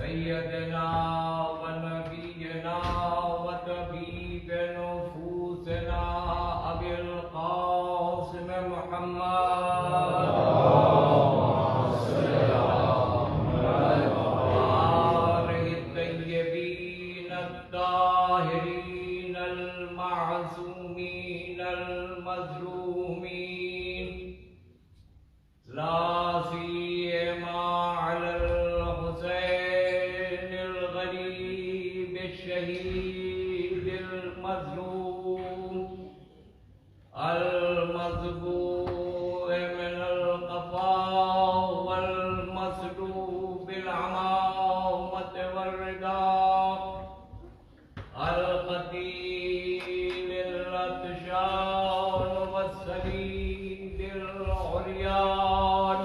सैयदना व नबीना व तबीब नुफूसना अबिल कासिम मुहम्मद आलिहि तय्यबीन अत्ताहिरीन अल-मासूमीन अल-मज़लूमीन ला सियमा अलल शहीद मज़लूम अल-मज़बूर मिनल क़फ़ा वल मसलूब बिल अमामत वल रिदा अल-क़तील अल-अतशान वस्सलील उर्यान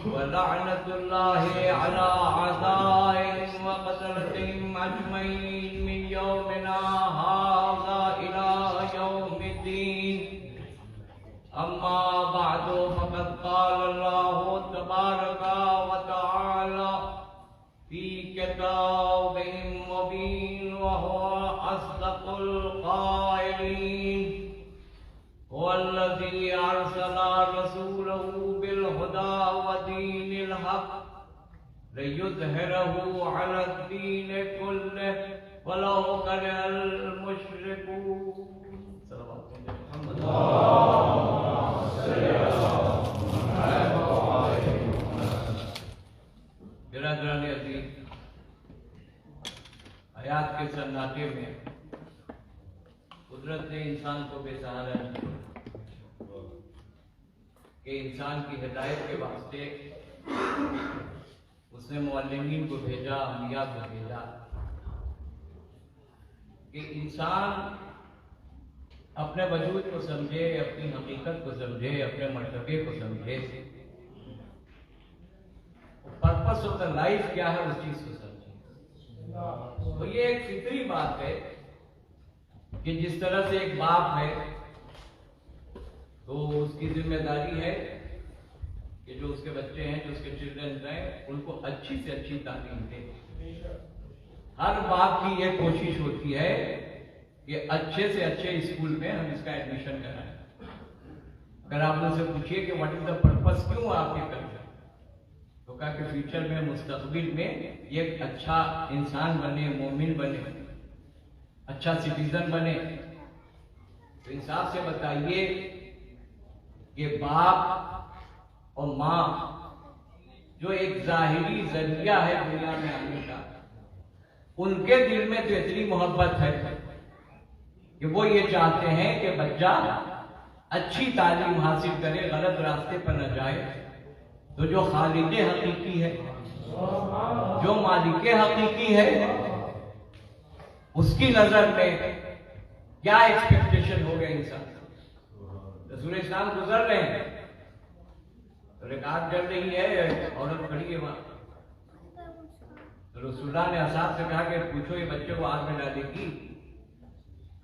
व लअनतुल्लाहि अला अज़ाइहिम व क़त्लहिम अजमईन मिन यौमिना हाज़ा इला यौमिद्दीन। अम्मा बअदु फ़क़द क़ाल अल्लाहु तबारका व तआला फ़ी किताबिहिम मुबीन व हुवा अस्दक़ुल क़ाइलीन वल्लज़ी अरसला रसूलहु बिल हुदा व दीनिल हक़ लियुज़हिरहु अलद्दीन कुल्लिहि वलौ करिहल मुश्रिकून। बिरादरान अज़ीज़, हयात के सन्नाटे में कुदरत ने इंसान को बेसहारा नहीं छोड़ा कि इंसान की हिदायत के वास्ते उसने मुअल्लिमीन को भेजा, अंबिया को भेजा कि इंसान अपने वजूद को समझे, अपनी हकीकत को समझे, अपने मर्तबे को समझे, पर्पस ऑफ द लाइफ क्या है उस चीज को समझे। तो ये एक फितरी बात है कि जिस तरह से एक बाप है तो उसकी जिम्मेदारी है कि जो उसके बच्चे हैं, जो उसके चिल्ड्रन हैं, उनको अच्छी से अच्छी तालीम दे। हर बाप की ये कोशिश होती है कि अच्छे से अच्छे स्कूल में हम इसका एडमिशन कराएं। अगर आप उनसे पूछिए कि व्हाट इज द पर्पस, क्यों आप ये कर रहे हैं, तो कहा कि फ्यूचर में, मुस्तकबिल में ये एक अच्छा इंसान बने, मोमिन बने, अच्छा सिटीजन बने। तो इंसाफ से बताइए कि बाप और माँ जो एक जाहिरी जरिया है दुनिया में आने का, उनके दिल में तो इतनी मोहब्बत है कि वो ये चाहते हैं कि बच्चा अच्छी तालीम हासिल करे, गलत रास्ते पर न जाए। तो जो खालिक हकीकी है, जो मालिक हकीकी है, उसकी नजर में क्या एक्सपेक्टेशन हो गया इंसान। रसूल इस्लाम गुजर रहे हैं, रिकात चल रही है, औरत खड़ी है वहां, तो रसूलुल्लाह ने असहाब से कहा कि पूछो ये बच्चे को आग में डालेगी।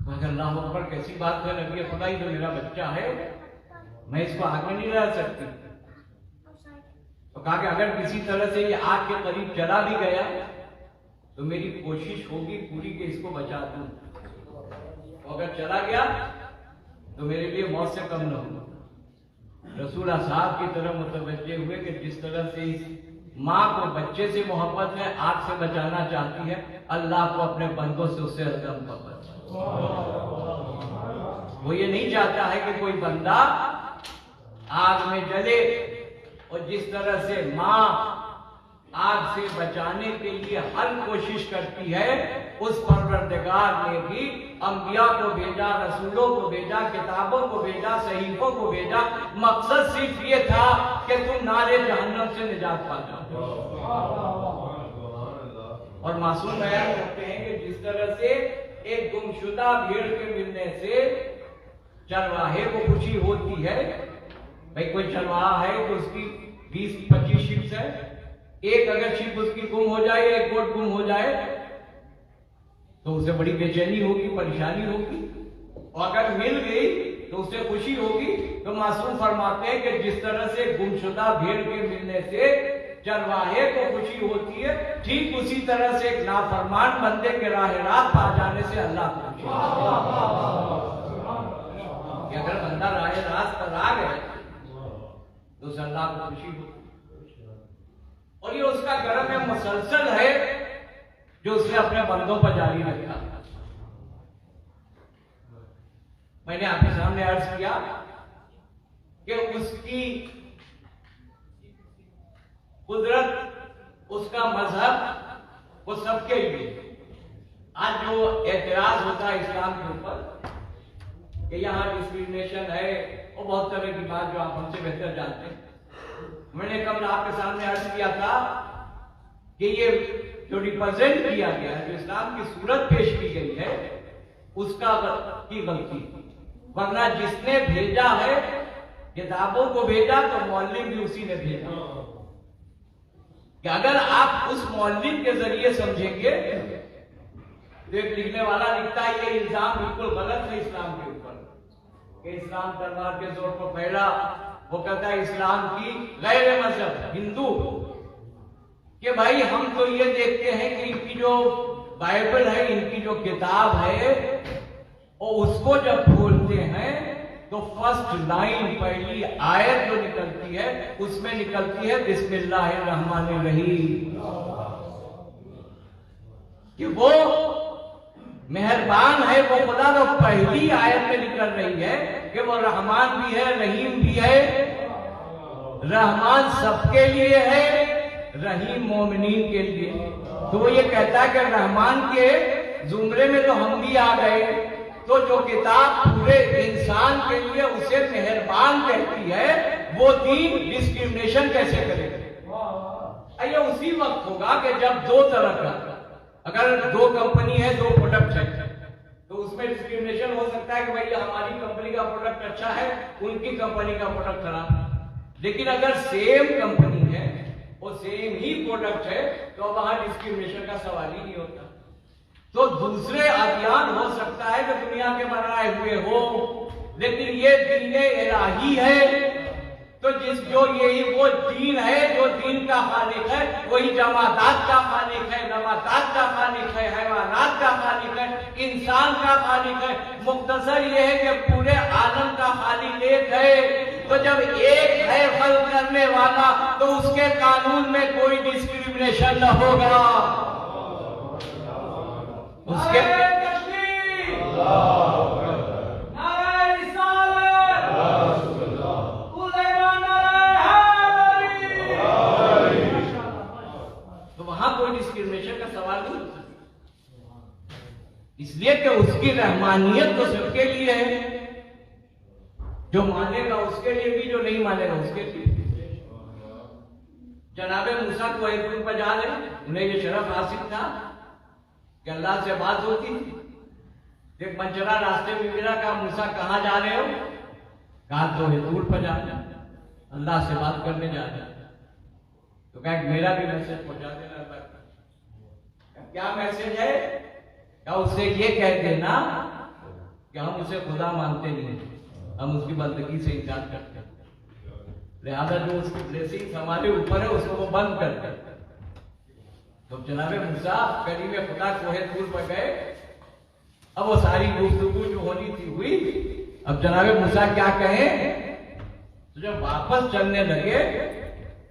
अल्लाह अकबर, कैसी बात है नबी खुदा, ही तो मेरा बच्चा है, मैं इसको आग में नहीं डाल सकती। तो कहा कि अगर किसी तरह से ये आग के करीब चला भी गया तो मेरी कोशिश होगी पूरी कि इसको बचा दूं, तो अगर चला गया तो मेरे लिए मौत से कम न हो। रसूल साहब की तरफ मुतवज्जे हुए कि जिस तरह से इस माँ को बच्चे से मोहब्बत है, आग से बचाना चाहती है, अल्लाह को अपने बंदों से उससे ज्यादा मोहब्बत है। वो ये नहीं चाहता है कि कोई बंदा आग में जले, और जिस तरह से माँ आग से बचाने के लिए हर कोशिश करती है, उस परवरदिगार ने भी अंबिया को भेजा, रसूलों को भेजा, किताबों को भेजा, सहीफों को भेजा। मकसद सिर्फ ये था कि तुम नारे जहन्नम से निजात पा जाओ। और मासूम बयान करते हैं कि जिस तरह से एक गुमशुदा भेड़ के मिलने से चरवाहे को खुशी होती है, भाई कोई चरवाहा है तो उसकी 20-25 शिप्स है, एक अगर शिप उसकी गुम हो जाए, एक गोट गुम हो जाए तो उसे बड़ी बेचैनी होगी, परेशानी होगी। और अगर मिल गई तो उससे खुशी होगी। तो मासूम फरमाते हैं कि जिस तरह से गुमशुदा भेड़ के मिलने से चरवाहे को खुशी होती है, ठीक उसी तरह से एक नाफरमान बंदे के राह रात पा जाने से अल्लाह को खुशी होती है। अगर बंदा राह रात पर आ गए तो उस अल्लाह को खुशी होती है। और ये उसका करम है मुसलसल है जो उसने अपने बंदों पर जारी रखा। मैंने आपके सामने अर्ज किया कि उसकी कुदरत, उसका मजहब, वो सबके लिए। आज जो एतराज होता है इस्लाम के ऊपर कि यहाँ डिस्क्रिमिनेशन है और बहुत तरह की बात जो आप हमसे बेहतर जानते हैं, मैंने कल आपके सामने अर्ज किया था कि ये जो रिप्रेजेंट किया गया है, जो इस्लाम की सूरत पेश की गई है, उसका की गलती। वरना जिसने भेजा है किताबों को भेजा तो मौलिम भी उसी ने भेजा। कि अगर आप उस मौलिम के जरिए समझेंगे तो एक लिखने वाला लिखता है ये इल्जाम बिल्कुल गलत है इस्लाम के ऊपर कि इस्लाम तलवार के जोर पर फैला। वो कहता है इस्लाम की गैर मजहब हिंदू कि भाई हम तो ये देखते हैं कि इनकी जो बाइबल है, इनकी जो किताब है, और उसको जब खोलते हैं तो फर्स्ट लाइन, पहली आयत जो निकलती है उसमें निकलती है बिस्मिल्लाहिर्रहमानिर्रहीम, कि वो मेहरबान है वो खुदा। तो पहली आयत में निकल रही है कि वो रहमान भी है, रहीम भी है। रहमान सबके लिए है, रहीम मोमिनीन के लिए। तो वो ये कहता है कि रहमान के जुमरे में तो हम भी आ गए, तो जो किताब पूरे इंसान के लिए उसे मेहरबान कहती है, वो दीन डिस्क्रिमिनेशन कैसे करेगा? ये उसी वक्त होगा कि जब दो तरह का, अगर दो कंपनी है, दो प्रोडक्ट है, तो उसमें डिस्क्रिमिनेशन हो सकता है कि भाई हमारी कंपनी का प्रोडक्ट अच्छा है, उनकी कंपनी का प्रोडक्ट खराब। लेकिन अगर सेम कंपनी है और सेम ही प्रोडक्ट है तो वहां डिस्क्रिमिनेशन का सवाल ही नहीं होता। तो दूसरे अभियान हो सकता है कि दुनिया के बनाए हुए हो, लेकिन ये दीन इलाही है। तो जो यही वो दीन है जो दीन का खालिक है, वही जमादात का खालिक है, नबातात का खालिक है, हैवानात का खालिक है, इंसान का खालिक है। मुख्तसर ये है कि पूरे आलम का खालिक एक है। तो जब एक है खल्क करने वाला तो उसके कानून में कोई डिस्क्रिमिनेशन न होगा। उसके तो वहां कोई डिस्क्रिमिनेशन का सवाल नहीं होता, इसलिए कि उसकी रहमानियत तो सबके लिए है। जो मानेगा उसके लिए भी, जो नहीं मानेगा उसके लिए। जनाबे मूसा को एक पर जा रहे, उन्हें ये शरफ हासिल था कि अल्लाह से बात होती थी। एक मंचला रास्ते में मिला, कहा मूसा कहाँ जा रहे हो? कहा तो दूर पर जा रहे, अल्लाह से बात करने जा रहे। तो कहा मेरा भी मैसेज पहुंचा देना। क्या मैसेज है? क्या उससे ये कह देना कि हम उसे खुदा मानते नहीं, हम उसकी बंदगी से इनकार करते हैं, लिहाजा जो उसकी ब्लेसिंग हमारे ऊपर है उसको वो बंद करते हैं। तो जनाबे मूसा करीम खुदा कोहे तूर पर गए। अब वो सारी गुफ्तगू जो होनी थी हुई। अब जनाबे मूसा क्या कहे? तो जब वापस चलने लगे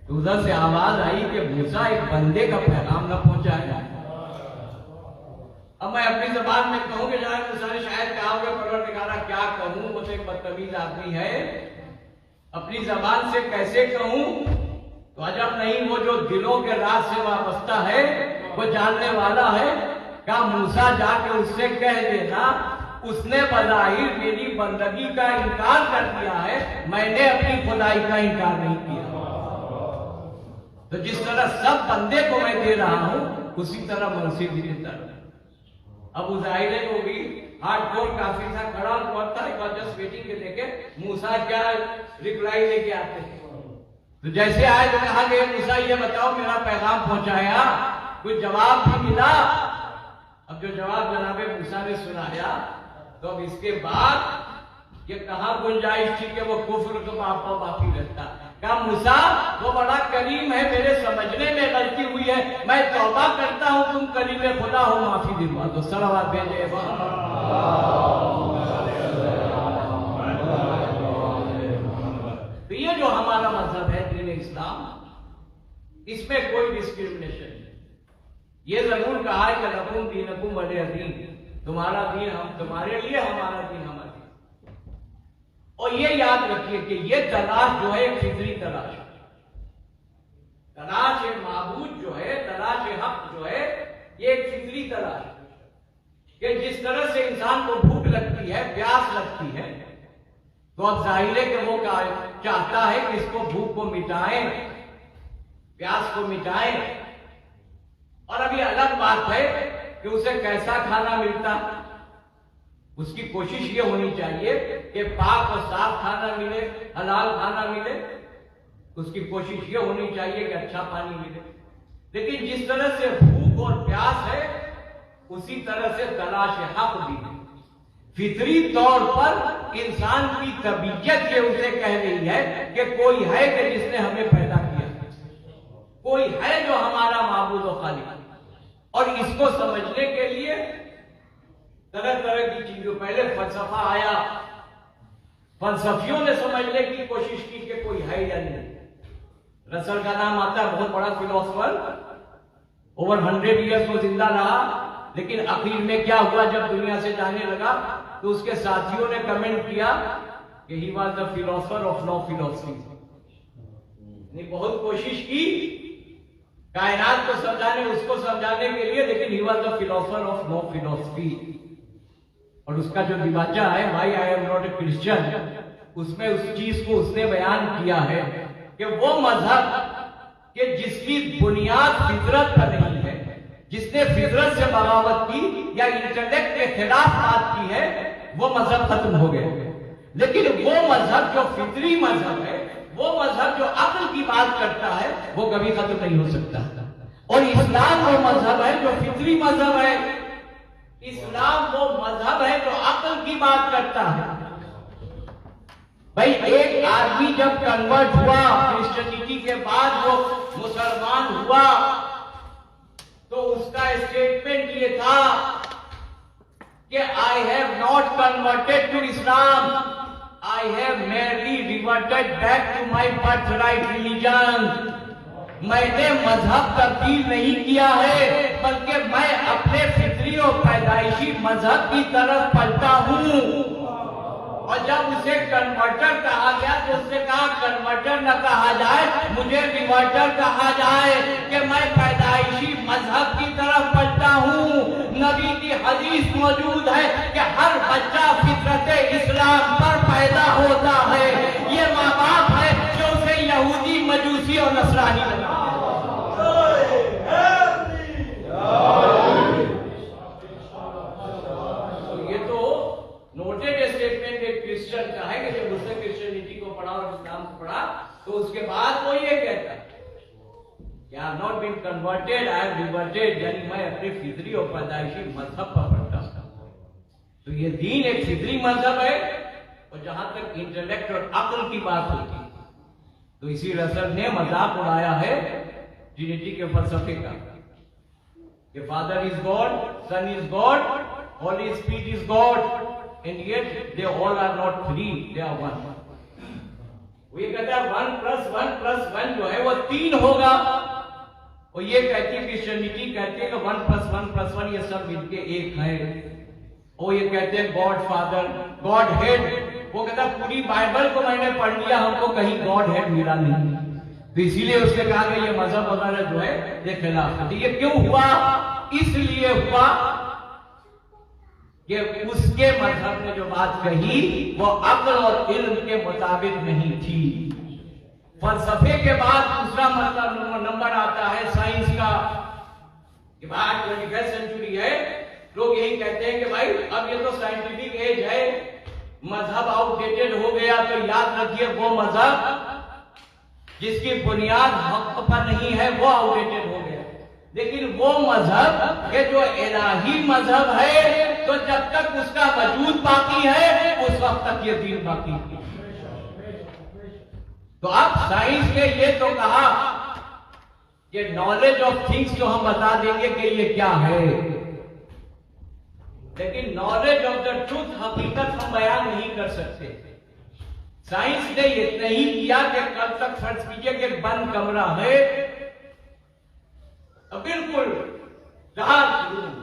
तो उधर से आवाज आई कि मूसा एक बंदे का पैगाम न पहुंचाया। अब मैं अपनी जबान में कहूं कि जनाब मूसा ने शायद कहा होगा परवरदिगारा क्या कहूं, वो तो एक बदतमीज आदमी है, अपनी जबान से कैसे कहूं? तो अजब नहीं, वो जो दिलों के राज से वाबस्ता है वो जानने वाला है। क्या मूसा जाके उससे कह देना उसने बज़ाहिर मेरी बंदगी का इनकार कर दिया है, मैंने अपनी खुदाई का इनकार नहीं किया। तो जिस तरह सब बंदे को मैं दे रहा हूं उसी तरह मुंशी भी देता है। अब उस आयरे को भी हार्डकोर काफी था, खड़ा हुआ था, एक बार जस्ट वेटिंग के देखे मूसा क्या रिप्लाई लेके आते हैं। तो जैसे आए तो कहा कि मूसा ये बताओ मेरा पैगाम पहुंचाया? कुछ जवाब भी मिला? अब जो जवाब जनाबे मूसा ने सुनाया तो अब इसके बाद ये कहाँ गुंजाइश थी कि वो कुफ्र को आपको माफी रहता। कहा मूसा वो बड़ा करीम है, मेरे समझने में गलती हुई है, मैं तौबा करता हूँ, तुम करीम खुदा हो, माफी दिलवा दो। सलावत भेजे। तो ये जो हमारा मजहब है दीन इस्लाम, इसमें कोई डिस्क्रिमिनेशन नहीं। ये जरूर कहा है कि लकुम दीनकुम वलिय दीन, तुम्हारा दीन हम तुम्हारे लिए, हमारा दीन हमारे। और ये याद रखिए कि ये तलाश जो है एक फितरी तलाश है। तलाश माबूद जो है, तलाश हक जो है, ये एक फितरी तलाश है कि जिस तरह से इंसान को भूख लगती है, प्यास लगती है, तो अब जाहिर है कि वो चाहता है कि इसको भूख को मिटाएं, प्यास को मिटाएं। और अभी अलग बात है कि उसे कैसा खाना मिलता, उसकी कोशिश ये होनी चाहिए कि पाक और साफ खाना मिले, हलाल खाना मिले। उसकी कोशिश ये होनी चाहिए कि अच्छा पानी मिले। लेकिन जिस तरह से भूख और प्यास है, उसी तरह से तलाश हक भी है। फितरी तौर पर इंसान की तबीयत ये उसे कह रही है कि कोई है कि जिसने हमें पैदा किया, कोई है जो हमारा माबूद और खालिक। और इसको समझने के लिए तरह तरह की चीजों, पहले फलसफा आया, फलसफियों ने समझने की कोशिश की कि कोई है या नहीं। रसल का नाम आता है, बहुत बड़ा फिलोसफर, ओवर 100 ईयर्स वो जिंदा रहा। लेकिन आखिर में क्या हुआ, जब दुनिया से जाने लगा तो उसके साथियों ने कमेंट किया कि he was the philosopher of no philosophy. बहुत कोशिश की कायनात को समझाने, उसको समझाने के लिए, लेकिन he was the philosopher of no philosophy. और उसका जो दिवाचा है, भाई I am not a Christian, उसमें उस चीज को उसने बयान किया है कि वो मजहब कि जिसकी बुनियाद फितरत पर नहीं है, जिसने फितरत से बगावत की या इंटेलेक्ट के खिलाफ बात की है, वो मजहब खत्म हो गया। लेकिन वो मजहब जो फितरी मजहब है, वो मजहब जो अक्ल की बात करता है, वो कभी खत्म नहीं हो सकता। और इस्लाम वो मजहब है जो फितरी मजहब है। इस्लाम वो मजहब है जो अक्ल की बात करता है। भाई एक आदमी जब कन्वर्ट हुआ क्रिश्चियनिटी के बाद, वो मुसलमान हुआ, तो उसका स्टेटमेंट ये था कि I have not converted to Islam, I have merely reverted back to my birthright religion. मैंने मजहब तब्दील नहीं किया है, बल्कि मैं अपने फितरी और पैदाइशी मजहब की तरफ पलटा हूं। और जब उसे कन्वर्टर कहा गया तो उसने कहा कन्वर्टर न कहा जाए, मुझे रिवर्टर कहा जाए कि मैं पैदाइशी मजहब की तरफ पलटा हूं। नबी की हदीस मौजूद है कि हर बच्चा फितरत इस्लाम पर पैदा होता है। ये माँ बाप है जो उसे यहूदी, मजूसी और नसरानी बना। ये तो नोटेड स्टेटमेंट एक क्रिश्चियन का है कि जब उसने क्रिश्चियनिटी को पढ़ा और इस्लाम को पढ़ा, तो उसके बाद वो ये कहता है कि I have not been converted, I have reverted, यानी मैं अपने फितरी और पैदाइशी मजहब पर पढ़ता हूं। तो ये दीन एक फितरी मजहब है। और जहां तक इंटेलेक्ट और अक्ल की बात होती है, तो इसी रसल ने मजाक उड़ाया है ट्रिनिटी के फलसफे का कि father is God, son is God, holy spirit is God, and yet they all are not three, they are one. वो ये कहता है 1 + 1 जो है वो 3 होगा। और ये कहती है क्रिश्चियनिटी कहती है कि 1 + 1 + 1 ये सब मिलके एक है। वो ये कहते हैं गॉड फादर, गॉड हेड। वो कहता पूरी बाइबल को मैंने पढ़ लिया, हमको कहीं गॉड हेड मिला नहीं। तो इसीलिए उसने कहा कि ये मजहब वगैरह जो है ये खिलाफ है। ये क्यों हुआ? इसलिए हुआ कि उसके मजहब ने जो बात कही वो अक्ल और इल्म के मुताबिक नहीं थी। फलसफे के बाद दूसरा मतलब नंबर आता है साइंस का। कि बात 21वीं सेंचुरी है, लोग यही कहते हैं कि भाई अब ये तो साइंटिफिक एज है, मजहब आउटडेटेड हो गया। तो याद रखिए वो मजहब जिसकी बुनियाद हक पर नहीं है वो आउटडेटेड हो गया। लेकिन वो मजहब के जो इलाही मजहब है तो जब तक उसका वजूद बाकी है उस वक्त तक ये दीन बाकी है। तो अब साइंस ने ये तो कहा कि नॉलेज ऑफ थिंग्स तो हम बता देंगे कि ये क्या है, लेकिन नॉलेज ऑफ द ट्रूथ, हकीकत हम बयान नहीं कर सकते। साइंस ने इतना ही किया कि कल तक फर्ज कीजिए कि बंद कमरा है, बिल्कुल डार्क रूम,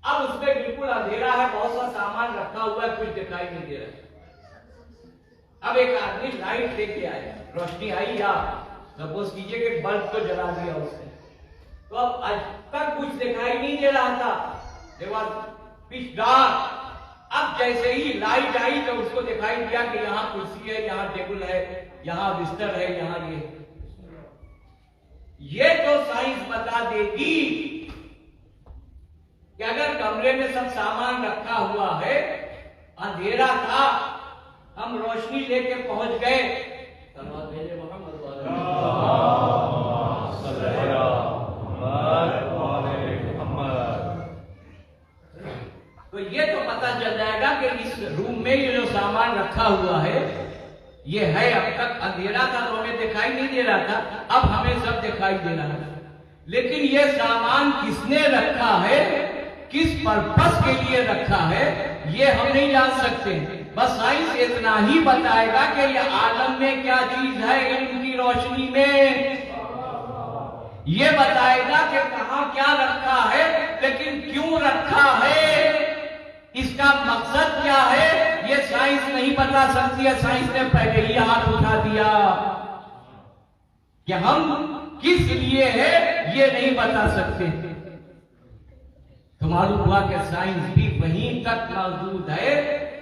अब उसमें बिल्कुल अंधेरा है, बहुत सा सामान रखा हुआ है, कुछ दिखाई नहीं दे रहा। अब एक आदमी लाइट लेके आया, रोशनी आई, या सपोज कीजिए कि बल्ब को जला दिया उसने, तो अब आज तक कुछ दिखाई नहीं दे रहा था, देवाल पिच डार्क। अब जैसे ही लाइट आई तो उसको दिखाई दिया कि यहाँ कुर्सी है, यहाँ टेबल है, यहाँ बिस्तर है, यहाँ ये तो साइंस बता देगी कि अगर कमरे में सब सामान रखा हुआ है, अंधेरा था, हम रोशनी लेके पहुंच गए, तो ये तो पता चल जाएगा कि इस रूम में ये जो सामान रखा हुआ है ये है। अब तक अंधेरा था तो हमें दिखाई नहीं दे रहा था, अब हमें सब दिखाई दे रहा है। लेकिन ये सामान किसने रखा है, किस पर्पस के लिए रखा है, ये हम नहीं जान सकते। बस साइंस इतना ही बताएगा कि ये आलम में क्या चीज है, इल्म की रोशनी में ये बताएगा कि कहां क्या रखा है, लेकिन क्यों रखा है, इसका मकसद क्या है, ये साइंस नहीं बता सकती है। साइंस ने पहले ही हाथ उठा दिया कि हम किस लिए है ये नहीं बता सकते। तो मालूम हुआ कि साइंस भी वहीं तक मौजूद है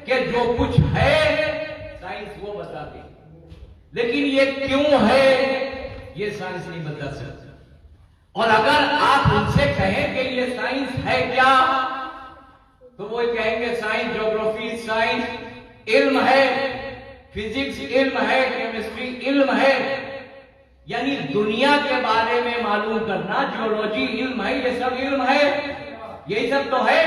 कि जो कुछ है साइंस वो बता दे, लेकिन ये क्यों है ये साइंस नहीं बता सकती। और अगर आप उनसे कहें कि ये साइंस है क्या, तो वो कहेंगे साइंस, ज्योग्राफी साइंस इल्म है, फिजिक्स इल्म है, केमिस्ट्री इल्म है, यानी दुनिया के बारे में मालूम करना, जियोलॉजी इल्म है, ये सब इल्म है। यही सब तो है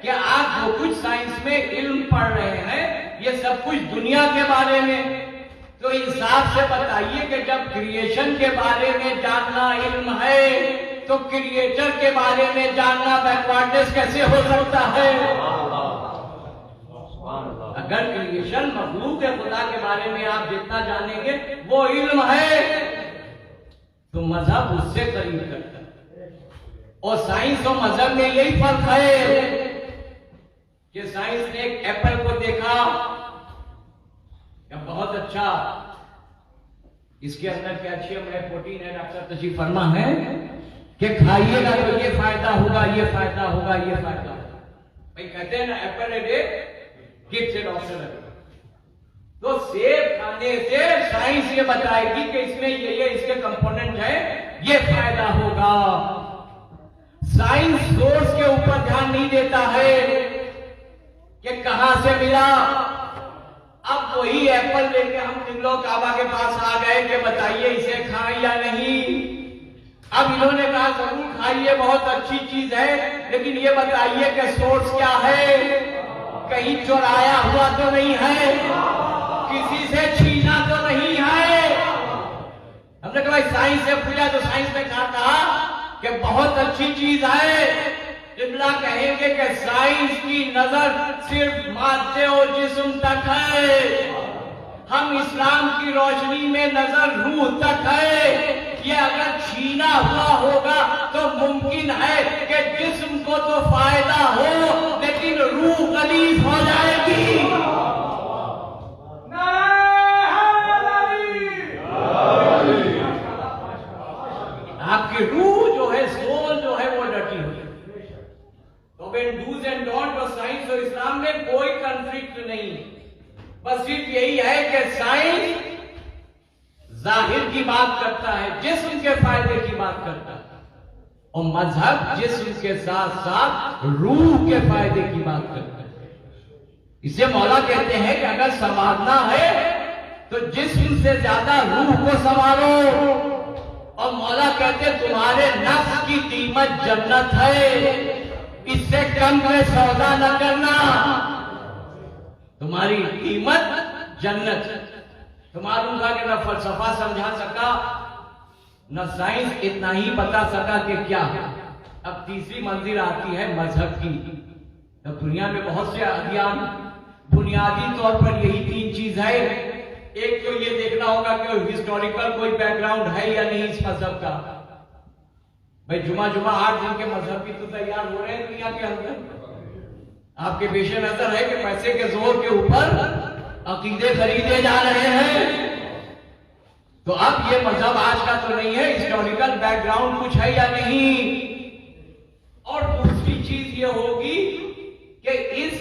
कि आप जो कुछ साइंस में इल्म पढ़ रहे हैं ये सब कुछ दुनिया के बारे में। तो इंसाफ से बताइए कि जब क्रिएशन के बारे में जानना इल्म है तो क्रिएटर के बारे में जानना बैकवर्डनेस कैसे हो सकता है। अगर क्रिएशन मखलूक खुदा के बारे में आप जितना जानेंगे वो इल्म है, तो मजहब उससे करीब करता है। और साइंस और मजहब में यही फर्क है कि साइंस ने एक एप्पल को देखा, बहुत अच्छा, इसके अंदर कैल्शियम है, प्रोटीन है, डॉक्टर तशरीफ फरमा है कि खाइएगा तो ये फायदा होगा, ये फायदा होगा, ये फायदा होगा। भाई कहते हैं ना Apple a day kids and doctor. तो सेब खाने से साइंस ये बताएगी कि इसमें ये इसके कंपोनेंट है, ये फायदा होगा। साइंस सोर्स के ऊपर ध्यान नहीं देता है कि कहां से मिला। अब वही एप्पल लेके हम तिगलो काबा के पास आ गए कि बताइए इसे खाएं या नहीं। अब इन्होंने कहा जरूर खाइए, बहुत अच्छी चीज है, लेकिन ये बताइए कि सोर्स क्या है, कहीं चुराया हुआ तो नहीं है, किसी से छीना तो नहीं है। हमने कहा भाई साइंस से पूछा तो साइंस ने कहा कि बहुत अच्छी चीज है। इब्ला कहेंगे कि साइंस की नजर सिर्फ मादे और जिस्म तक है, हम इस्लाम की रोशनी में नजर रूह तक है। ये अगर छीना हुआ होगा तो मुमकिन है कि जिस्म को तो फायदा हो लेकिन रूह गलीज हो जाएगी। आपकी रूह जो है, सोल जो है वो डटी हुई। तो बेन डूज एंड डोंट और साइंस और इस्लाम में कोई कंफ्लिक्ट नहीं, बस सिर्फ यही है कि साइंस जाहिर की बात करता है, जिस्म के फायदे की बात करता है, और मजहब जिस्म के साथ साथ रूह के फायदे की बात करता है। इसे मौला कहते हैं कि अगर संवारना है तो जिस्म से ज्यादा रूह को संवारो। और मौला कहते तुम्हारे नफ्स की कीमत जन्नत है। इससे कम में सौदा न करना। तुम्हारी कीमत जन्नत। तो मालूम था कि न फलसफा समझा सका, न साइंस इतना ही बता सका कि क्या। अब तीसरी मंजिल आती है मजहब की। तो दुनिया में बहुत से अध्ययन बुनियादी तौर पर यही तीन चीज है। एक तो ये देखना होगा कि हिस्टोरिकल कोई बैकग्राउंड है या नहीं इस मजहब का। भाई जुमा 8 दिन के मजहब भी तो तैयार हो रहे हैं दुनिया के अंदर। आपके पेशे नजर है कि पैसे के जोर के ऊपर अकीदे खरीदे जा रहे हैं। तो अब ये मजहब आज का तो नहीं है, हिस्टोरिकल बैकग्राउंड कुछ है या नहीं। और दूसरी चीज ये होगी कि इस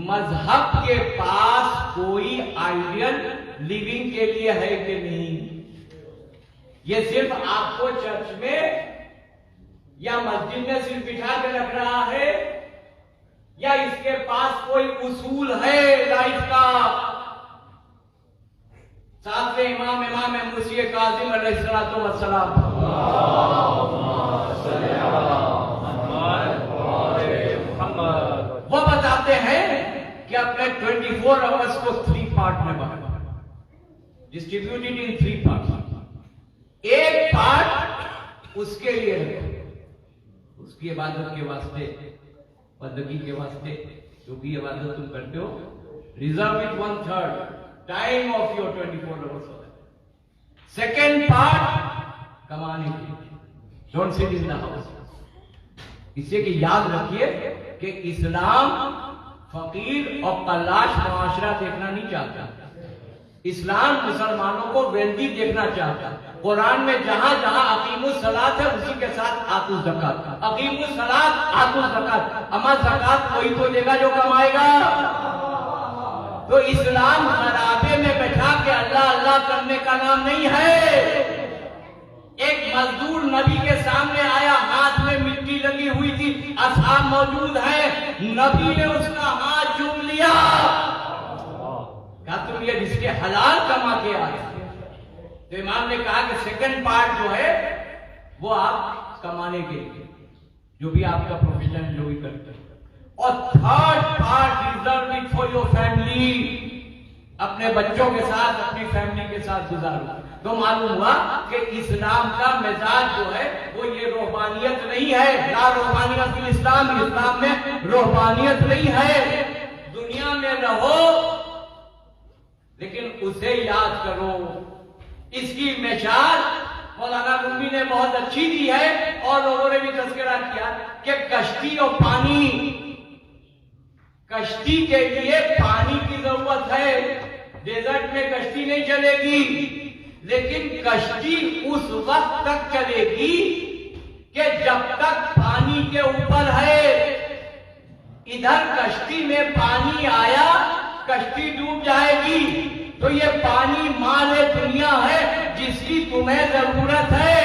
मजहब के पास कोई आइडियल लिविंग के लिए है कि नहीं। ये सिर्फ आपको चर्च में या मस्जिद में सिर्फ बिठा के रख रहा है, या इसके पास कोई उसूल है लाइफ का। सातवें इमाम मुर्शिद कासिम अलैहिस्सलातु वस्सलाम वो बताते हैं कि अपने 24 आवर्स को 3 पार्ट में बांटा, डिस्ट्रीब्यूटेड इन 3 पार्ट। एक पार्ट उसके लिए रखो, उसकी इबादत के वास्ते, बंदगी के वास्ते, जो भी इबादत तुम करते हो। Reserve it 1/3 time of your 24 hours. Second part कमाने के लिए, don't sit in the house. इसे कि याद रखिए कि इस्लाम फकीर और कल्लाश मुआशरा देखना नहीं चाहता। इस्लाम मुसलमानों को वेल्दी देखना चाहता। कुरान में जहां जहां अकीमुस सलात है उसी के साथ आतुस ज़कात। अकीमुस सलात, आतुस ज़कात। अमा ज़कात वही तो देगा जो कमाएगा। तो इस्लाम खराबे में बैठा के अल्लाह अल्लाह करने का नाम नहीं है। एक मजदूर नबी के सामने आया, हाथ में मिट्टी लगी हुई थी, असहाब मौजूद है, नबी ने उसका हाथ चूम लिया। क्या तुम ये रिश्ते हलाल कमा के आए? तो इमाम ने कहा कि सेकंड पार्ट जो है वो आप कमाने के लिए, जो भी आपका प्रोफेशन जो भी करते हैं। और third part reserve it for your family, अपने बच्चों के साथ, अपनी फैमिली के साथ गुजारो। तो मालूम हुआ कि इस्लाम का मिजाज जो है वो ये रूहानियत नहीं है। ला रूहानियत इस्लाम, इस्लाम में रूहानियत नहीं है। दुनिया में रहो लेकिन उसे याद करो। इसकी मिसाल मौलाना रूमी ने बहुत अच्छी दी है और लोगों ने भी तज़किरा किया कि कश्ती और पानी, कश्ती के लिए पानी की जरूरत है। डेजर्ट में कश्ती नहीं चलेगी, लेकिन कश्ती उस वक्त तक चलेगी कि जब तक पानी के ऊपर है। इधर कश्ती में पानी आया, कश्ती डूब जाएगी। तो ये पानी माले दुनिया है जिसकी तुम्हें जरूरत है,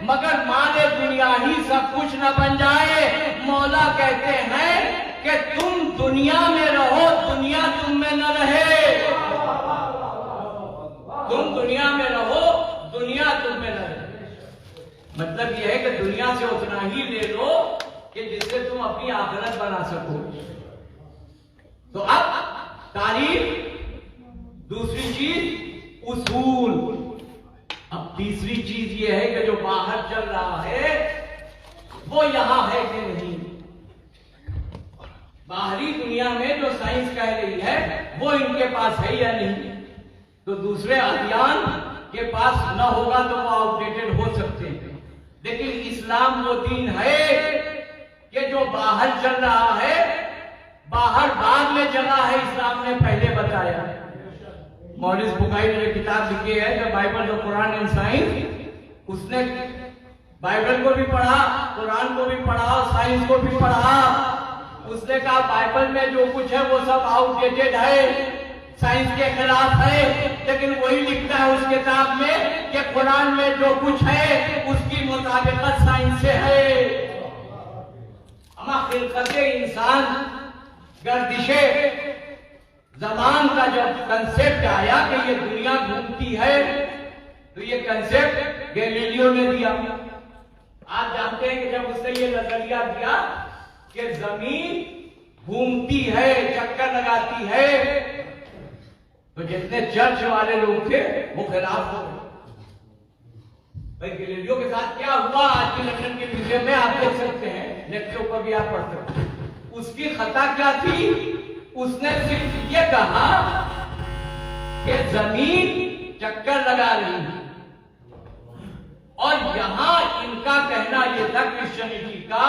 मगर माले दुनिया ही सब कुछ न बन जाए। मौला कहते हैं कि तुम दुनिया में रहो, दुनिया तुम में न रहे। तुम दुनिया में रहो, दुनिया तुम में न रहे। मतलब यह है कि दुनिया से उतना ही ले लो कि जिससे तुम अपनी आखिरत बना सको। तो अब तारीफ, दूसरी चीज उसूल। अब तीसरी चीज ये है कि जो बाहर चल रहा है वो यहां है कि नहीं। बाहरी दुनिया में जो साइंस कह रही है वो इनके पास है या नहीं। तो दूसरे अध्ययन के पास न होगा तो वो आउटडेटेड हो सकते हैं, लेकिन इस्लाम वो दीन है कि जो बाहर चल रहा है, बाहर बाद में चला है, इस्लाम ने पहले बताया। मॉरिस बुखारी ने किताब लिखी है the Bible of Quran and science, उसने बाइबल को भी पढ़ा, कुरान को भी पढ़ा, साइंस को भी पढ़ा। उसने कहा बाइबल में जो कुछ है वो सब आउटडेटेड है, साइंस के खिलाफ है, लेकिन वही लिखता है उस किताब में कि कुरान में जो कुछ है उसकी मुताबिकत साइंस से है। अमा खिलकते इंसान, गर्दिशे ज़मान का जब कंसेप्ट आया कि ये दुनिया घूमती है, तो ये कंसेप्ट गैलीलियो ने दिया। आप जानते हैं कि जब उसने ये नजरिया दिया कि जमीन घूमती है, चक्कर लगाती है, तो जितने चर्च वाले लोग थे वो खिलाफ हो गए। भाई गैलीलियो के साथ क्या हुआ आज की लंदन के म्यूजियम में आप देख सकते हैं, नेट के ऊपर भी आप पढ़ सकते हैं। उसकी खता क्या थी? उसने सिर्फ ये कहा कि जमीन चक्कर लगा रही है, और यहां इनका कहना यह था क्रिश्चियनिटी का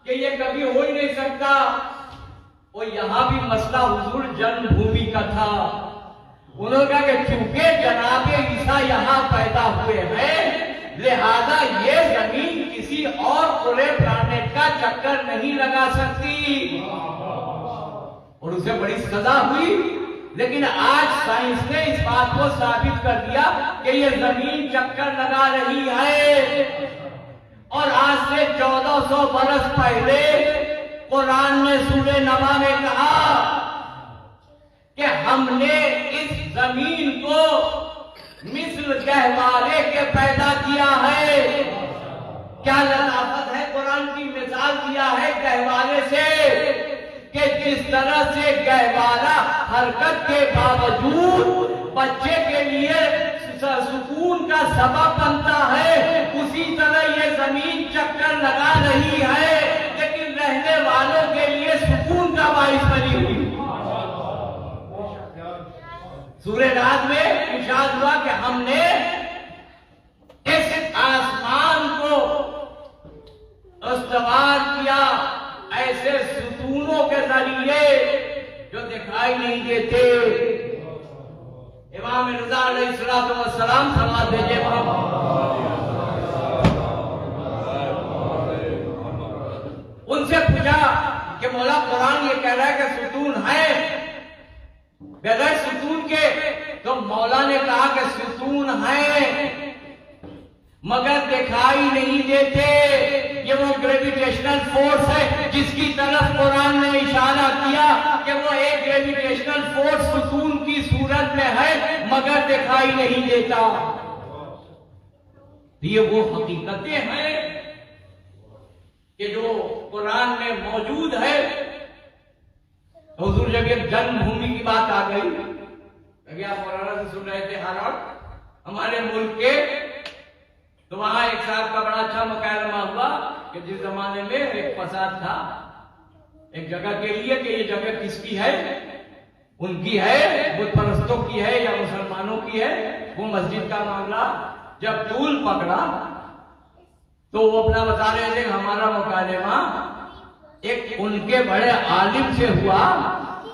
कि ये कभी हो ही नहीं सकता। और यहां भी मसला हुजूर जन्मभूमि का था। उन्होंने कहा कि चूंकि जनाबे ईसा यहां पैदा हुए हैं, लिहाजा ये जमीन किसी और पूरे प्लानेट का चक्कर नहीं लगा सकती, और उसे बड़ी सजा हुई। लेकिन आज साइंस ने इस बात को साबित कर दिया कि ये जमीन चक्कर लगा रही है। और आज से 1400 बरस पहले कुरान में सूरह नबा में कहा कि हमने इस जमीन को मिस्र गहवारे के पैदा किया है। क्या लताफत है, कुरान की मिसाल दिया है गहवारे से कि जिस तरह से गहवारा हरकत के बावजूद बच्चे के लिए सुकून का सबब बनता है, उसी तरह ये जमीन चक्कर लगा रही है, लेकिन रहने वालों के लिए सुकून का बाइस बनी हुई। सूरह रात में इरशाद हुआ कि हमने इस आसमान को इस्तवार किया ऐसे सुतूनों के जरिए जो दिखाई नहीं देते। इमाम रज़ा अलैहिस्सलाम फरमा दीजिए, उनसे पूछा कि मौला कुरान ये कह रहा है कि सुतून है, बगैर सुतून के? तो मौला ने कहा कि सुतून है मगर दिखाई नहीं देते। ये वो ग्रेविटेशनल फोर्स है जिसकी तरफ कुरान ने इशारा किया कि वो एक ग्रेविटेशनल फोर्स सुकून की सूरत में है मगर दिखाई नहीं देता। ये वो हकीकतें हैं कि जो कुरान में मौजूद है। हुजूर जब एक जन्मभूमि की बात आ गई, अभी आप मौलाना से सुन रहे थे हालात हमारे मुल्क के, तो वहां एक साहब का बड़ा अच्छा मुकालमा हुआ कि जिस जमाने में एक फसाद था एक जगह के लिए कि ये जगह किसकी है, उनकी है, बुत परस्तों की है या मुसलमानों की है। वो मस्जिद का मामला जब तूल पकड़ा तो वो अपना बता रहे थे हमारा मुकालमा एक उनके बड़े आलिम से हुआ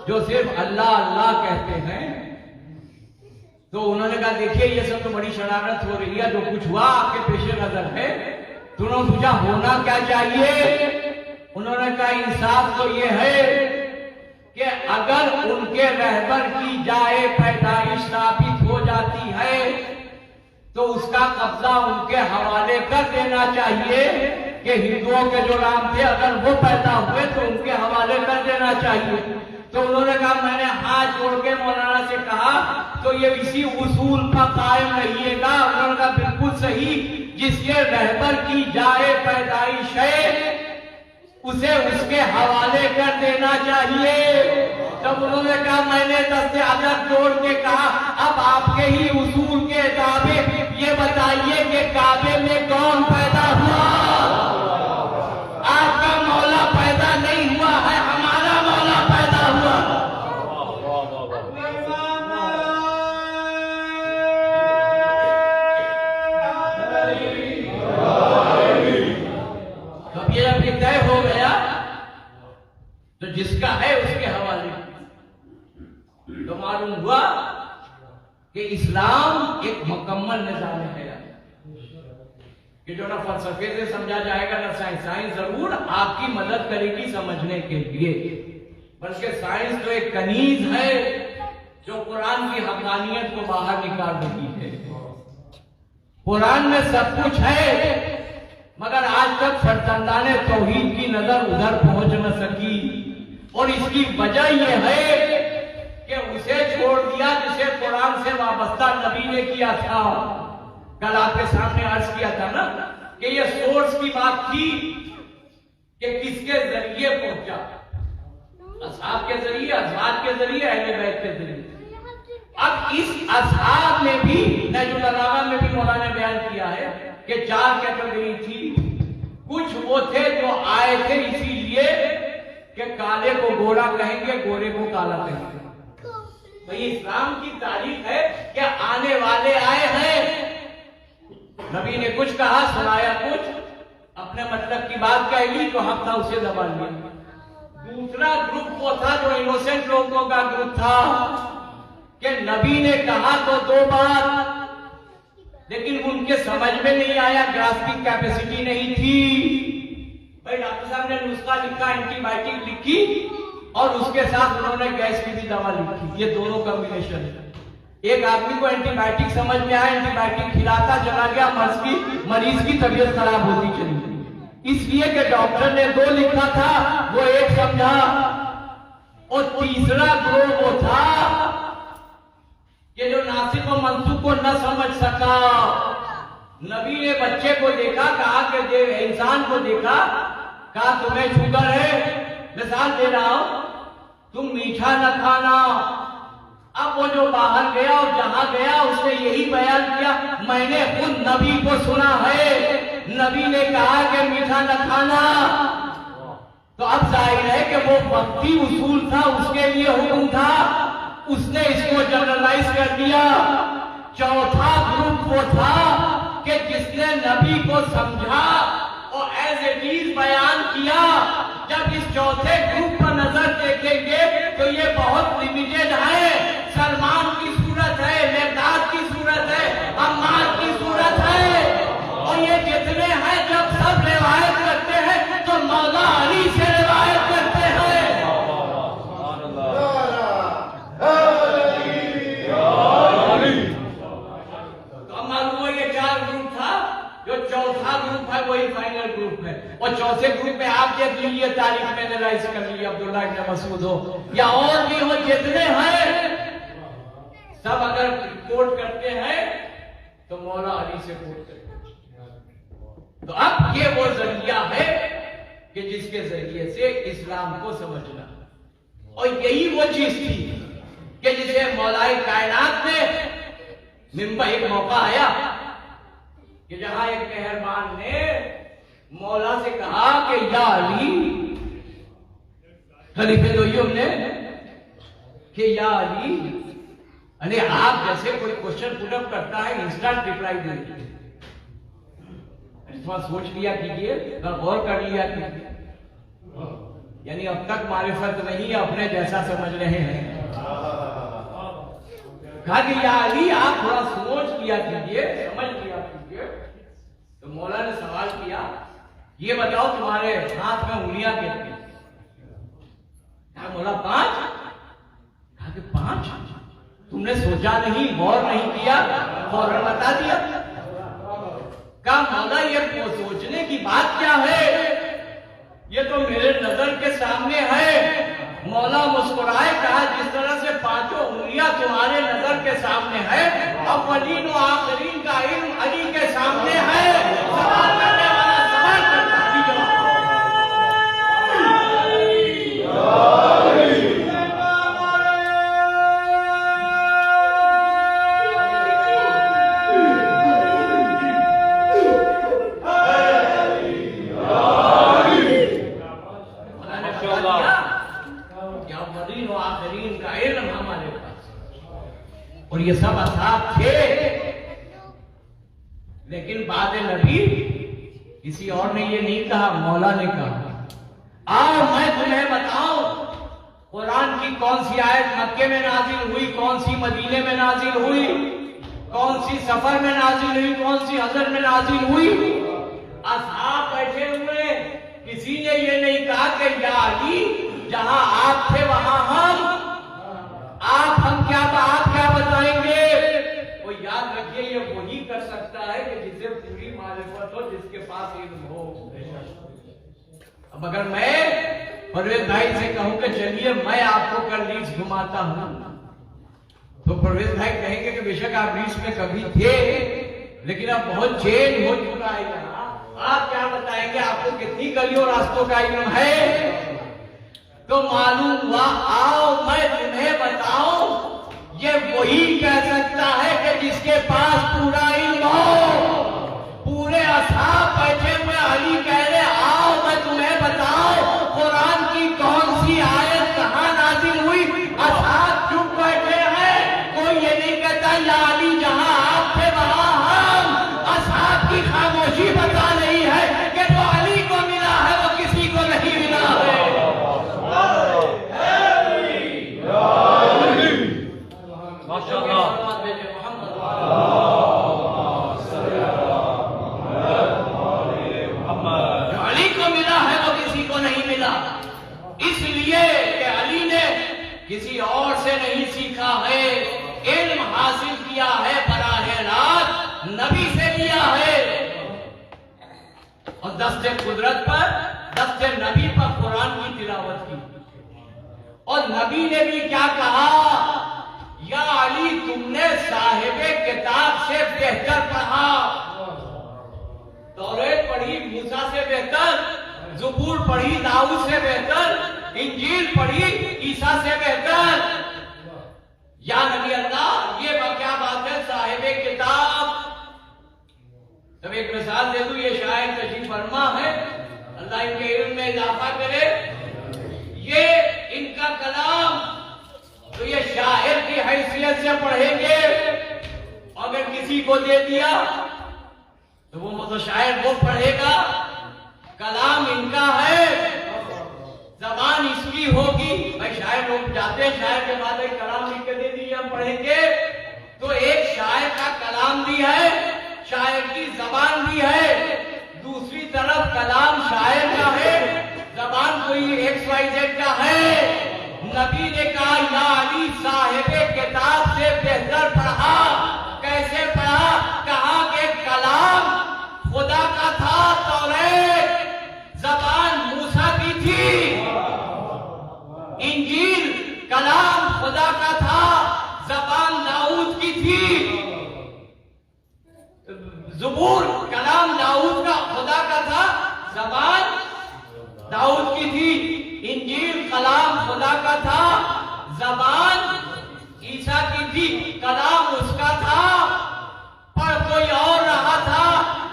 जो सिर्फ अल्लाह अल्लाह कहते हैं। तो उन्होंने कहा देखिए ये सब तो बड़ी शरारत हो रही है, जो कुछ हुआ आपके पेशे नजर है। तो उन्होंने पूछा होना क्या चाहिए? उन्होंने कहा इंसाफ तो ये है कि अगर उनके रहबर की जाए पैदाइश साबित हो जाती है तो उसका कब्जा उनके हवाले कर देना चाहिए कि हिंदुओं के जो राम थे अगर वो पैदा हुए तो उनके हवाले कर देना चाहिए। तो उन्होंने कहा मैंने हाथ जोड़ के मौलाना से कहा तो ये इसी उसूल पर कायम रहिएगा। उन्होंने कहा बिल्कुल सही, जिसके रहबर की जाए पैदाइश है उसे उसके हवाले कर देना चाहिए। तब उन्होंने कहा मैंने दस्ते अदब जोड़ के कहा अब आपके ही उसूल के दावे ये बताइए कि काबे में कौन पैदा हुआ? आपका मौला पैदा नहीं हुआ है, हमारा मौला पैदा हुआ। तो ये जब तय हो गया तो जिसका है उसके हवाले, तो मालूम हुआ कि इस्लाम एक मुकम्मल निज़ाम है कि जो ना फलसफे से समझा जाएगा ना साइंस जरूर आपकी मदद करेगी समझने के लिए, बल्कि साइंस तो एक कनीज है जो कुरान की हक़ानियत को बाहर निकाल रही है। कुरान में सब कुछ है मगर आज तक फरजंदाने तौहीद की नजर उधर पहुंच न सकी, और इसकी वजह यह है कि उसे छोड़ दिया जिसे कुरान से वाबस्ता नबी ने किया था। कल आपके सामने अर्ज किया था ना कि ये सोर्स की बात थी कि किसके जरिए पहुंचा, असहाब के जरिए, अज़वाज के जरिए, अहले बैत के जरिए। अब इस असहाब में भी नहजुल बलागा में भी मौलाना ने बयान किया है कि 4 कैटेगरी थी। कुछ वो थे जो आए थे इसीलिए कि काले को गोरा कहेंगे, गोरे को काला कहेंगे। तो ये इस्लाम की तारीफ है कि आने वाले आए हैं, नबी ने कुछ कहा, सुनाया कुछ, अपने मतलब की बात कह ली, जो हक था उसे दबा लिया। दूसरा ग्रुप वो था जो इनोसेंट लोगों का ग्रुप था कि नबी ने कहा तो 2 बार, लेकिन उनके समझ में नहीं आया, ग्रास्पिंग कैपेसिटी नहीं थी। भाई डॉक्टर साहब ने नुस्खा लिखा, एंटीबायोटिक लिखी और उसके साथ उन्होंने गैस की भी दवा लिखी। ये दोनों कॉम्बिनेशन है। एक आदमी को एंटीबायोटिक समझ में आया, एंटीबायोटिक खिलाता चला गया, मरीज की तबीयत खराब होती चली गई। इसलिए कि डॉक्टर ने 2 लिखा था, वो 1 समझा। और तीसरा ग्रोह वो था कि जो नासिक और मनसूख को न समझ सका। नबी ने बच्चे को देखा, कहा कि इंसान को देखा, कहा तुम्हें शुगर है, मिसाल दे रहा हूं, तुम मीठा न खाना। अब वो जो बाहर गया और जहां गया उसने यही बयान किया, मैंने खुद नबी को सुना है, नबी ने कहा कि मीठा न खाना। तो अब जाहिर है कि वो वक्ती उसूल था, उसके लिए हुक्म था, उसने इसको जनरलाइज कर दिया। चौथा ग्रुप वो था कि जिसने नबी को समझा और एज इट इज बयान किया। जब इस चौथे ग्रुप पर नजर देखेंगे तो ये बहुत लिमिटेड है। सलमान की सूरत है, मेहदाद की सूरत है, अम्मार की सूरत है, और ये जितने हैं जब सब रिवायत करते हैं तो मौला अली से रिवायत करते हैं। जो चौथा ग्रुप है वही फाइनल ग्रुप है। और चौथे ग्रुप में आप देख लीजिए, तारीख में एनालाइज कर लीजिए, अब्दुल्लाह इब्न मसूद हो या और भी हो, जितने हैं सब अगर कोट करते हैं तो मौला अली से कोट करते हैं। तो अब ये वो जरिया है कि जिसके जरिए से इस्लाम को समझना, और यही वो चीज थी कि जिसे मौलाए कायनात ने मिंबर, एक मौका आया कि जहां एक मेहरबान ने मौला से कहा कि या अली, खलीफे दोय्यम ने कि या अली, अरे आप जैसे कोई क्वेश्चन पुट अप करता है इंस्टेंट रिप्लाई दे दीजिए, थोड़ा सोच लिया कीजिए, गौर कर लिया कीजिए। यानी अब तक मारिफत नहीं, अपने जैसा समझ रहे हैं। कहा कि या अली आप थोड़ा सोच लिया कीजिए, समझ लिया कीजिए। तो मौला ने सवाल किया, ये बताओ तुम्हारे हाथ में उंगलियां कितनी? कहा मौला 5। कहा कि 5? तुमने सोचा नहीं, गौर नहीं किया, फौरन बता दिया। कहा मौला ये सोचने की बात क्या है, ये तो मेरे नजर के सामने है। मौला मुस्कुराए, कहा जिस तरह से 5 उंगलियां तुम्हारे नजर के सामने है, अव्वलीन और आखिरीन का इल्म अली के सामने है। सवाल करने वाला सवाल करता है। और ये सब असहाब थे, लेकिन बाद नबी किसी और ने ये नहीं कहा, मौला ने कहा आओ मैं तुम्हें बताऊं कुरान की कौन सी आयत मक्के में नाजिल हुई, कौन सी मदीने में नाजिल हुई, कौन सी सफर में नाजिल हुई, कौन सी हजर में नाजिल हुई। असहाब बैठे हुए, किसी ने ये नहीं कहा कि या अली जहां आप थे वहां हम क्या बताएंगे। वो याद रखिए, ये वही कर सकता है कि जिसे पूरी मारिफत हो, जिसके पास इल्म हो। अब अगर मैं परवेज भाई से कहूं कि चलिए मैं आपको कल रीच घुमाता हूं, तो परवेज भाई कहेंगे कि बेशक आप रीच में कभी थे, लेकिन अब बहुत चेंज हो चुका है यहाँ, आप क्या बताएंगे, आपको कितनी गलियों रास्तों का इल्म है? तो मालूम हुआ, आओ मैं तुम्हें बताऊं, ये वही कह सकता है कि जिसके पास पूरा इल्म हो। पूरे असहाब बैठे हुए अली कह रहे, आओ मैं तुम्हें बताऊं कुरान की कौन सी आयत कहां नाजिल हुई। असहाब चुप बैठे हैं, कोई ये नहीं कहता या अली जहां आप थे वहां हम। असहाब की खामोशी बता रही है कि जो अली को मिला है वो किसी को नहीं मिला है। अली को मिला है वो किसी को नहीं मिला, इसलिए कि अली ने किसी और से नहीं सीखा है, इल्म हासिल किया है बराह रास्त नबी से लिया है। और दस्ते कुदरत पर, दस्ते नबी पर कुरान की तिलावत की। और नबी ने भी क्या कहा, या अली तुमने साहिबे किताब से बेहतर पढ़ा। तौरेत पढ़ी मूसा से बेहतर, ज़बूर पढ़ी दाऊद से बेहतर, इंजील पढ़ी ईसा से बेहतर। या नबी अल्लाह, ये क्या बात है, साहिबे किताब। तब एक मिसाल दे दूं, ये शायर तशरीफ फरमा है, अल्लाह इनके इल्म में इजाफा करे। ये इनका कलाम तो ये शायर की हैसियत से पढ़ेंगे, अगर किसी को दे दिया तो वो तो शायर वो पढ़ेगा। कलाम इनका है, जबान इसकी होगी। भाई शायर लोग जाते हैं, शायर के बाद एक कलाम लिख के दे दीजिए हम पढ़ेंगे, तो एक शायर का कलाम भी है, शायर की जबान भी है। दूसरी तरफ कलाम शायर का है, जबान कोई XYZ का है। नबी ने कहा, या अली साहिबे किताब से बेहतर पढ़ा। कैसे पढ़ा? कहा कि कलाम खुदा का था, तौरेत, जबान मूसा की थी। इंजील कलाम खुदा का था, जबान दाऊद की थी। ज़बूर कलाम दाऊद का, खुदा का था, जबान दाऊद की थी। इंजील कलाम खुदा का था, जबान ईसा की थी। कलाम उसका था, पढ़ कोई और रहा था।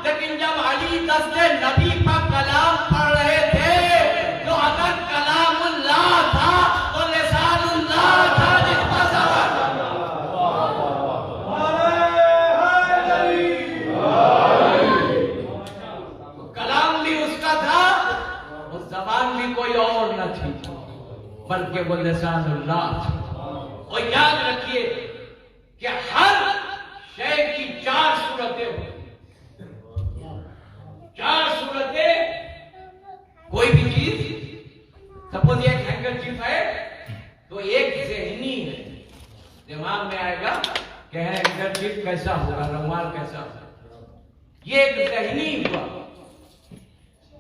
लेकिन जब अली दस्ते नबी पर कलाम पढ़ रहे थे, तो अगर कलामुल्लाह था तो लिसानुल्लाह था, जिसका कलाम भी उसका था, उस जबान भी कोई और न थी, बल्कि वो लिसानुल्लाह था। और याद रखिए कि हर शय की 4 सूरतें होती, 4 सूरतें। कोई भी चीज, सपोज एक हैंकरचीफ है, तो एक ज़हनी है, दिमाग में आएगा कि हैंकरचीफ कैसा होगा, रुमाल कैसा होगा, ये एक ज़हनी हुआ।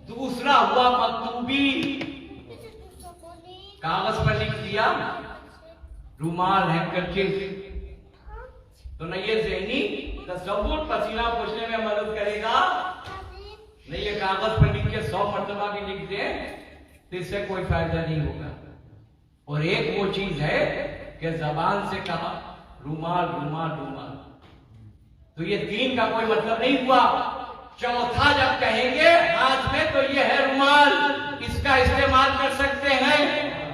दूसरा हुआ मकतूबी, कागज पर लिख दिया, रुमाल हैंकरचीफ। तो न ये ज़हनी तसव्वुर पसीना पोंछने में मदद करेगा, नहीं ये कागज पर लिख के 100 मरतबा भी लिख दे तो इससे कोई फायदा नहीं होगा। और एक वो चीज है कि जबान से कहा रुमाल रुमाल रुमाल, तो ये 3 का कोई मतलब नहीं हुआ। चौथा जब कहेंगे हाथ में, तो ये है रुमाल, इसका इस्तेमाल कर सकते हैं।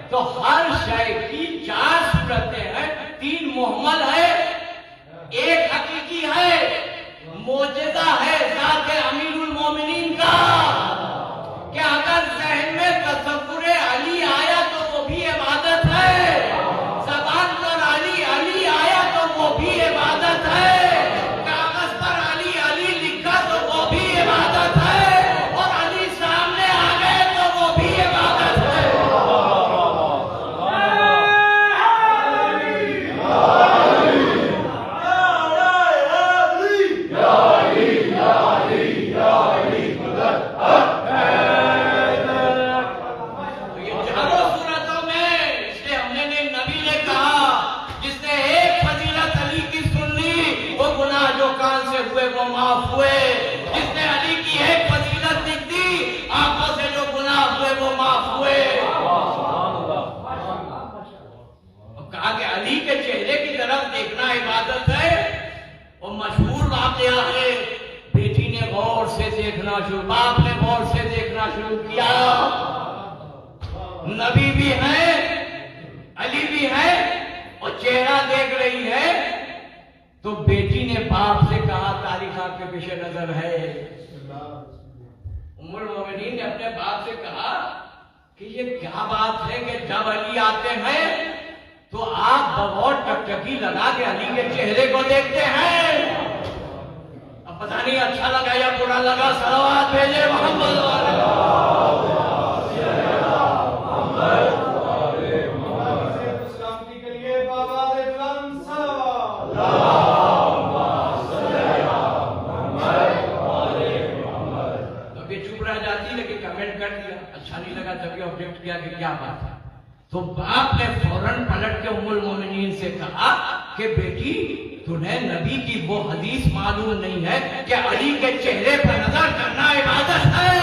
तो हर शय की 4 सूरतें हैं, 3 मुहम्मल है, एक हकीकी है, मोजेज़ा है ज़ात अमीरुल मोमिनीन का, कि अगर ज़हन में तसव्वुर अली आया तो वो भी इबादत है, ज़बान पर अली अली आया तो वो भी इबादत है, कागज पर अली अली लिखा तो वो भी इबादत है, और अली सामने आ गए तो वो भी इबादत है। मशहूर वाकया है, बेटी ने गौर से देखना शुरू, बाप ने गौर से देखना शुरू किया, नबी भी है, अली भी है, और चेहरा देख रही है, तो बेटी ने बाप से कहा, तारीख आपके पीछे नजर है, उम्मुल मोमिनीन ने अपने बाप से कहा कि ये क्या बात है कि जब अली आते हैं तो आप बगौर टकटकी लगा के अली के चेहरे को देखते हैं। अब पता नहीं अच्छा लगा या बुरा लगा, सलावत भेजे मोहम्मद अच्छा नहीं लगा, तभी ऑब्जेक्ट किया कि क्या बात है। तो बाप ने फौरन पलट के उम्मुल मोमिनीन से कहा कि बेटी, तुम्हें नबी की वो हदीस मालूम नहीं है कि अली के चेहरे पर नजर करना इबादत है।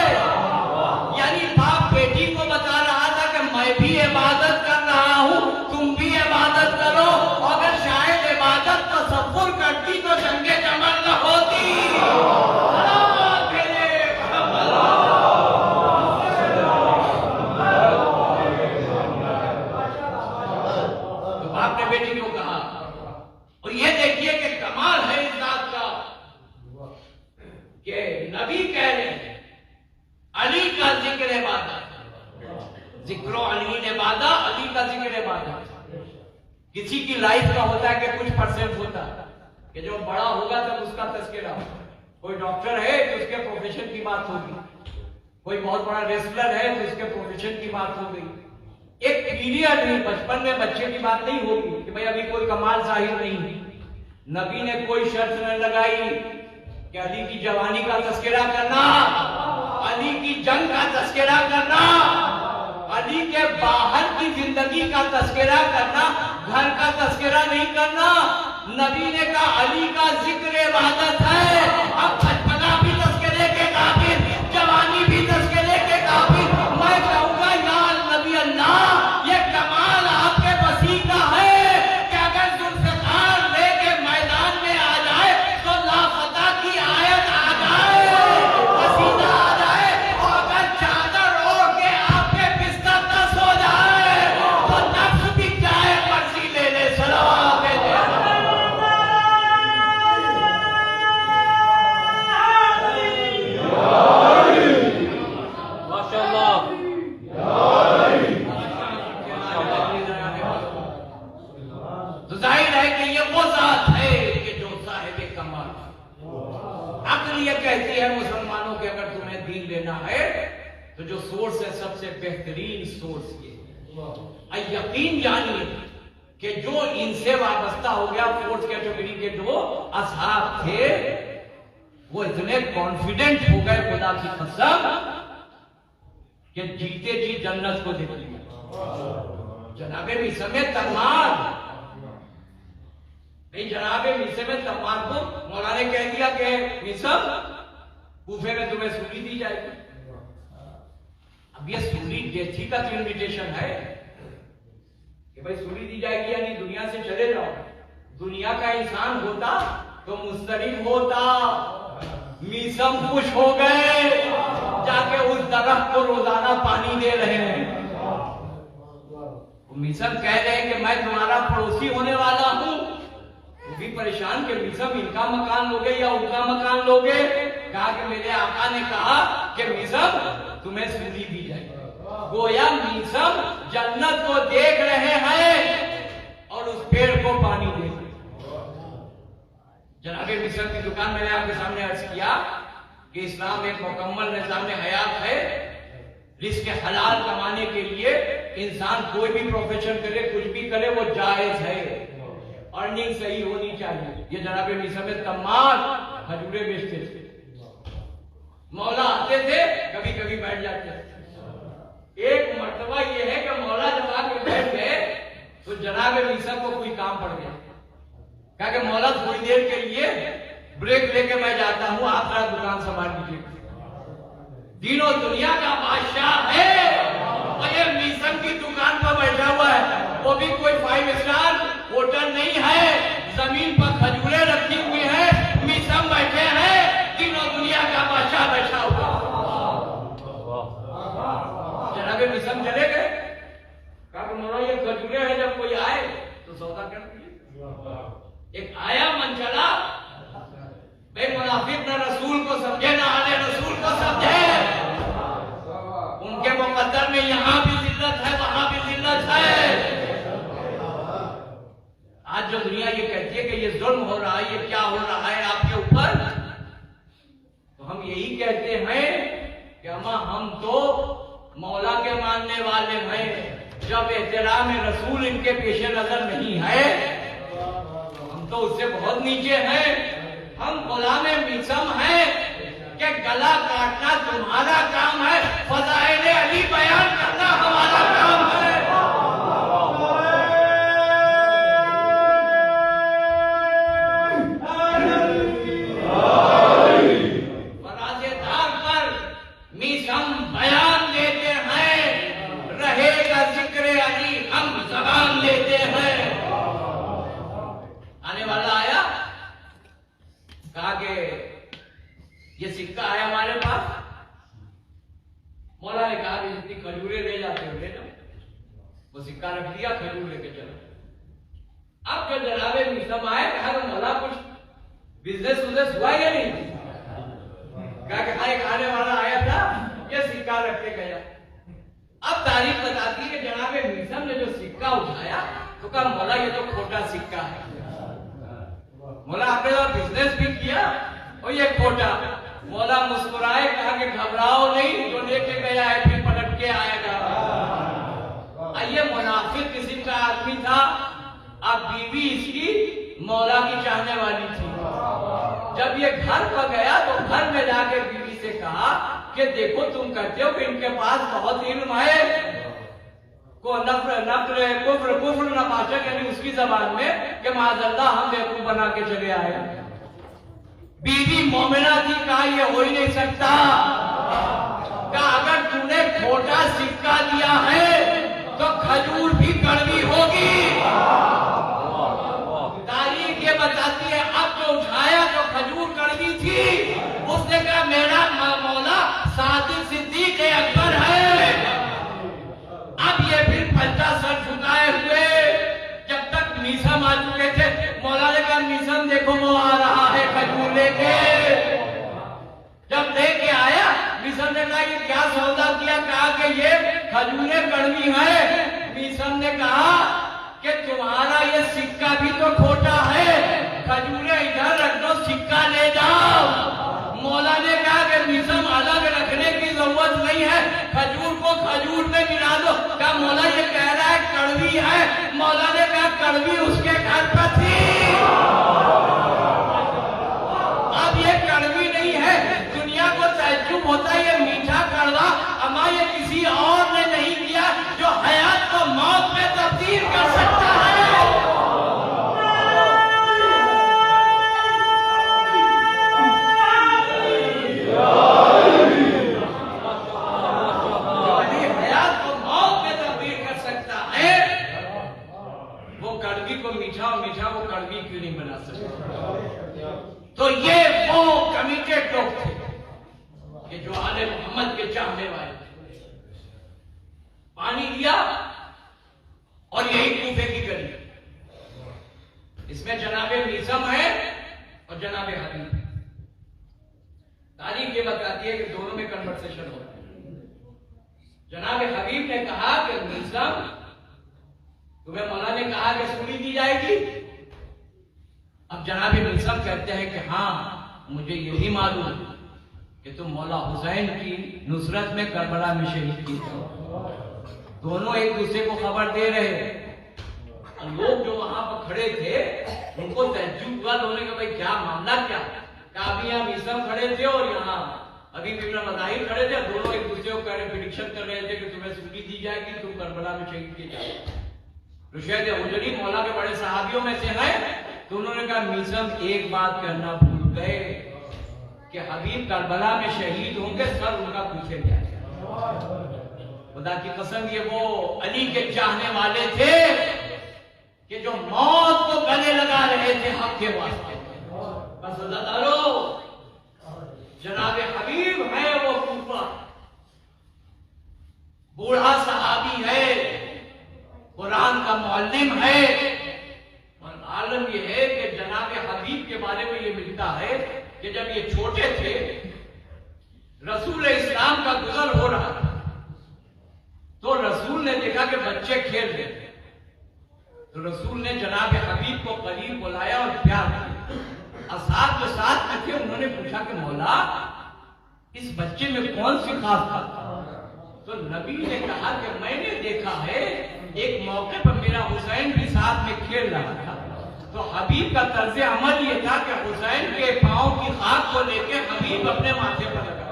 यानी बाप बेटी को बता रहा था कि मैं भी इबादत कर रहा हूं, तुम भी इबादत करो, अगर शायद इबादत तसव्वुर करती तो जंगे जमल न होती। बेटी को कहा, और ये देखिए कि कमाल है इस बात का कि नबी कह रहे हैं अली का जिक्र इबादत, जिक्रो अली ने बादा, अली का जिक्र इबादत। किसी की लाइफ का होता है कि कुछ परसेंट होता है कि जो बड़ा होगा तब उसका तस्करा होगा। कोई डॉक्टर है तो उसके प्रोफेशन की बात होगी, कोई बहुत बड़ा रेसलर है तो उसके प्रोफेशन की बात हो गई। एक पीरियड में बचपन में बच्चे की बात नहीं होगी कि भाई अभी कोई कमाल जाहिर नहीं। नबी ने कोई शर्त न लगाई कि अली की जवानी का तस्करा करना, अली की जंग का तस्करा करना, अली के बाहर की जिंदगी का तस्करा करना, घर का तस्करा नहीं करना। नबी ने कहा अली का जिक्र इबादत है। अब बचपना भी तस्करे के काबिल, जवानी भी तस्करे के काबिल। मैं कहूंगा या नबी अल्लाह, ये कमाल आपके वसी का है कि अगर जुल्फ़िकार लेके मैदान में आ जाए तो लापता की आयत आ जाए, कसीदा आ जाए, और अगर चादर ओढ़ के आपके बिस्तर पर सो जाए तो नफ्स दिख जाए, मर्जी ले ले। सलावत भेजे कहती है मुसलमानों के अगर तुम्हें दीन लेना है तो जो सोर्स है सबसे बेहतरीन सोर्स ये यकीन जानिए कि जो इनसे वाबस्ता हो गया, फोर्थ कैटेगरी के जो असहाब थे वो इतने कॉन्फिडेंट हो गए खुदा की कसम कि जीते जी जन्नत को देख लिया। जनाबे मिसर में तमाम नहीं, जनाबे मिसर में तमाम को मौला ने कह दिया कि मिसर कूफे में तुम्हें सूली दी जाएगी। अब ये सूली डेथी का तो इन्विटेशन है कि भाई सूली दी जाएगी, यानी दुनिया से चले जाओ। दुनिया का इंसान होता तो मुस्तरिब होता। मीसम खुश हो गए, जाके उस दरख्त को रोजाना पानी दे रहे हैं। मीसम कह रहे हैं कि मैं तुम्हारा पड़ोसी होने वाला हूं। वो भी परेशान कि मीसम इनका मकान लोगे या उनका मकान लोगे। कहा कि मेरे आका ने कहा कि मीसम तुम्हें सूली दी जाएगी। गोया मीसम जन्नत को देख रहे हैं और उस पेड़ को पानी दे रहे हैं। जनाबे मिसर की दुकान मैंने आपके सामने अर्ज किया कि इस्लाम एक मुकम्मल निज़ाम हयात है। रिस्क हलाल कमाने के लिए इंसान कोई भी प्रोफेशन करे, कुछ भी करे, वो जायज है। अर्निंग सही होनी चाहिए। ये जनाबे मिसर में तमाम खजूरे बेचते थे। मौला आते थे, कभी कभी बैठ जाते थे। एक मर्तबा ये है कि मौला जब आके बैठ गए तो जनाबे मिसर को कोई काम पड़ गया। कहा कि मौला थोड़ी देर के लिए ब्रेक लेके मैं जाता हूं, आप जरा दुकान संभाल लीजिए। तीनों दुनिया का बादशाह है और ये मिसर की दुकान पर बैठा हुआ है। वो भी कोई 5 स्टार होटल नहीं है, जमीन पर खजूरें रखी हुई है। ये कहती है कि ये जुल्म हो रहा है, ये क्या हो रहा है आपके ऊपर, तो हम यही कहते हैं कि अम्मा हम तो मौला के मानने वाले हैं। जब एहतराम रसूल इनके पेश नजर नहीं है तो हम तो उससे बहुत नीचे हैं। हम गुलाम मिसम हैं कि गला काटना तुम्हारा काम है, फज़ाइल अली बयान करना हमारा काम है। ये सिक्का है हमारे पास। मौला ने कहा कि जितनी खजूरें ले जाते हो ले जाओ। वो सिक्का रख दिया, खजूर लेके चलो। अब जो जनाबे मिसम आए, कहा तो मौला कुछ बिजनेस हुआ या नहीं? कहा कि एक आने वाला आया था, ये सिक्का रख के गया। अब तारीख बताती है कि जनाबे मिसम ने जो सिक्का उठाया तो कहा मौला ये तो खोटा सिक्का है। मौला आपने तो बिजनेस भी किया और ये खोटा। मौला मुस्कुराए, कहा कि घबराओ नहीं, जो लेके गया है फिर पलट के आएगा। ये मुनाफिक किस्म का आदमी था। अब बीवी इसकी मौला की चाहने वाली थी। जब ये घर पर गया तो घर में जाके बीवी से कहा कि देखो तुम कहते हो कि इनके पास बहुत इल्म है, को नफ्र कुफ्र नपाशक यानी उसकी जबान में कि माज़अल्लाह हम बेवकूफ बना के चले आए। बीवी मोमिना थी, कहा ये हो ही नहीं सकता। कहा अगर तूने खोटा सिक्का दिया है तो खजूर भी कड़वी होगी। तारीख ये बताती है अब जो उठाया तो खजूर कड़वी थी। उसने कहा मेरा मौला सादिक सिद्दीक अकबर है। अब ये फिर पंजा सर झुकाए हुए जब तक मिसम आ चुके थे, मौला ने कहा मिसम देखो वो आ रहा है खजूर लेके। जब लेके आया मिसम ने कहा ये क्या सौदा किया? कहा कि ये खजूरें कड़वी है। मिसम ने कहा कि तुम्हारा ये सिक्का भी तो खोटा है, खजूरें इधर रख दो, सिक्का ले जाओ। मौला ने कहा कि मिसम अलग रखने की जरूरत नहीं है, खजूर को खजूर में मिला दो। क्या मौला ये कह रहा है कड़वी है? मौला ने कहा कड़वी उसके घर पर थी, अब ये कड़वी नहीं है। दुनिया को तअज्जुब होता है ये मीठा कड़वा अमा ये किसी और ने नहीं किया जो हयात को मौत में तब्दील कर सकता है। मीठा वो कड़वी क्यों नहीं बना सकते? तो ये वो कमिटेड लोग थे कि जो आले मोहम्मद के चाहने वाले थे। पानी दिया और यही कूफे की गली, इसमें जनाबे मिसम है और जनाबे हबीब। तारीख ये बताती है कि दोनों में कन्वर्सेशन हो रहा है। जनाबे हबीब ने कहा कि मिसम तुम्हें मौला ने कहा कि सूली दी जाएगी। अब जनाब मिसम कहते हैं कि हाँ मुझे यही मालूम कि तुम मौला हुसैन की नुसरत में करबला में शहीद की। दोनों एक दूसरे को खबर दे रहे। लोग जो वहां पर खड़े थे उनको तअज्जुब हुआ, लोगों ने कहा भाई क्या मामला क्या? अभी यहाँ मिसम खड़े थे और यहाँ अभी इब्न मज़ाहिर खड़े थे, दोनों एक दूसरे को प्रेडिक्शन कर रहे थे कि तुम्हें सूली दी जाएगी, तुम करबला में शहीद किए जाओगे। रुशैद हुजरी मौला के बड़े सहाबियों में से हैं, तो उन्होंने कहा मिसम एक बात करना भूल गए कि हबीब करबला में शहीद होंगे, सर उनका पूछे जाएगा। खुदा की कसम ये वो अली के चाहने वाले थे कि जो मौत को गले लगा रहे थे हक के वास्ते। बस अल्लाह जनाबे हबीब है वो कूफा, बूढ़ा सहाबी है, कुरान का मुअल्लिम है। और आलम यह है कि जनाब हबीब के बारे में ये मिलता है कि जब ये छोटे थे रसूल इस्लाम का गुजर हो रहा था तो रसूल ने देखा कि बच्चे खेल रहे थे। तो रसूल ने जनाब हबीब को करीब बुलाया और प्यार किया। असाद जो साथ में थे उन्होंने पूछा कि मौला इस बच्चे में कौन सी खास बात था? तो नबी ने कहा कि मैंने देखा है एक मौके पर मेरा हुसैन भी साथ में खेल रहा था, तो हबीब का तर्ज अमल ये था कि हुसैन के पांव की खाक को लेकर हबीब अपने माथे पर लगा।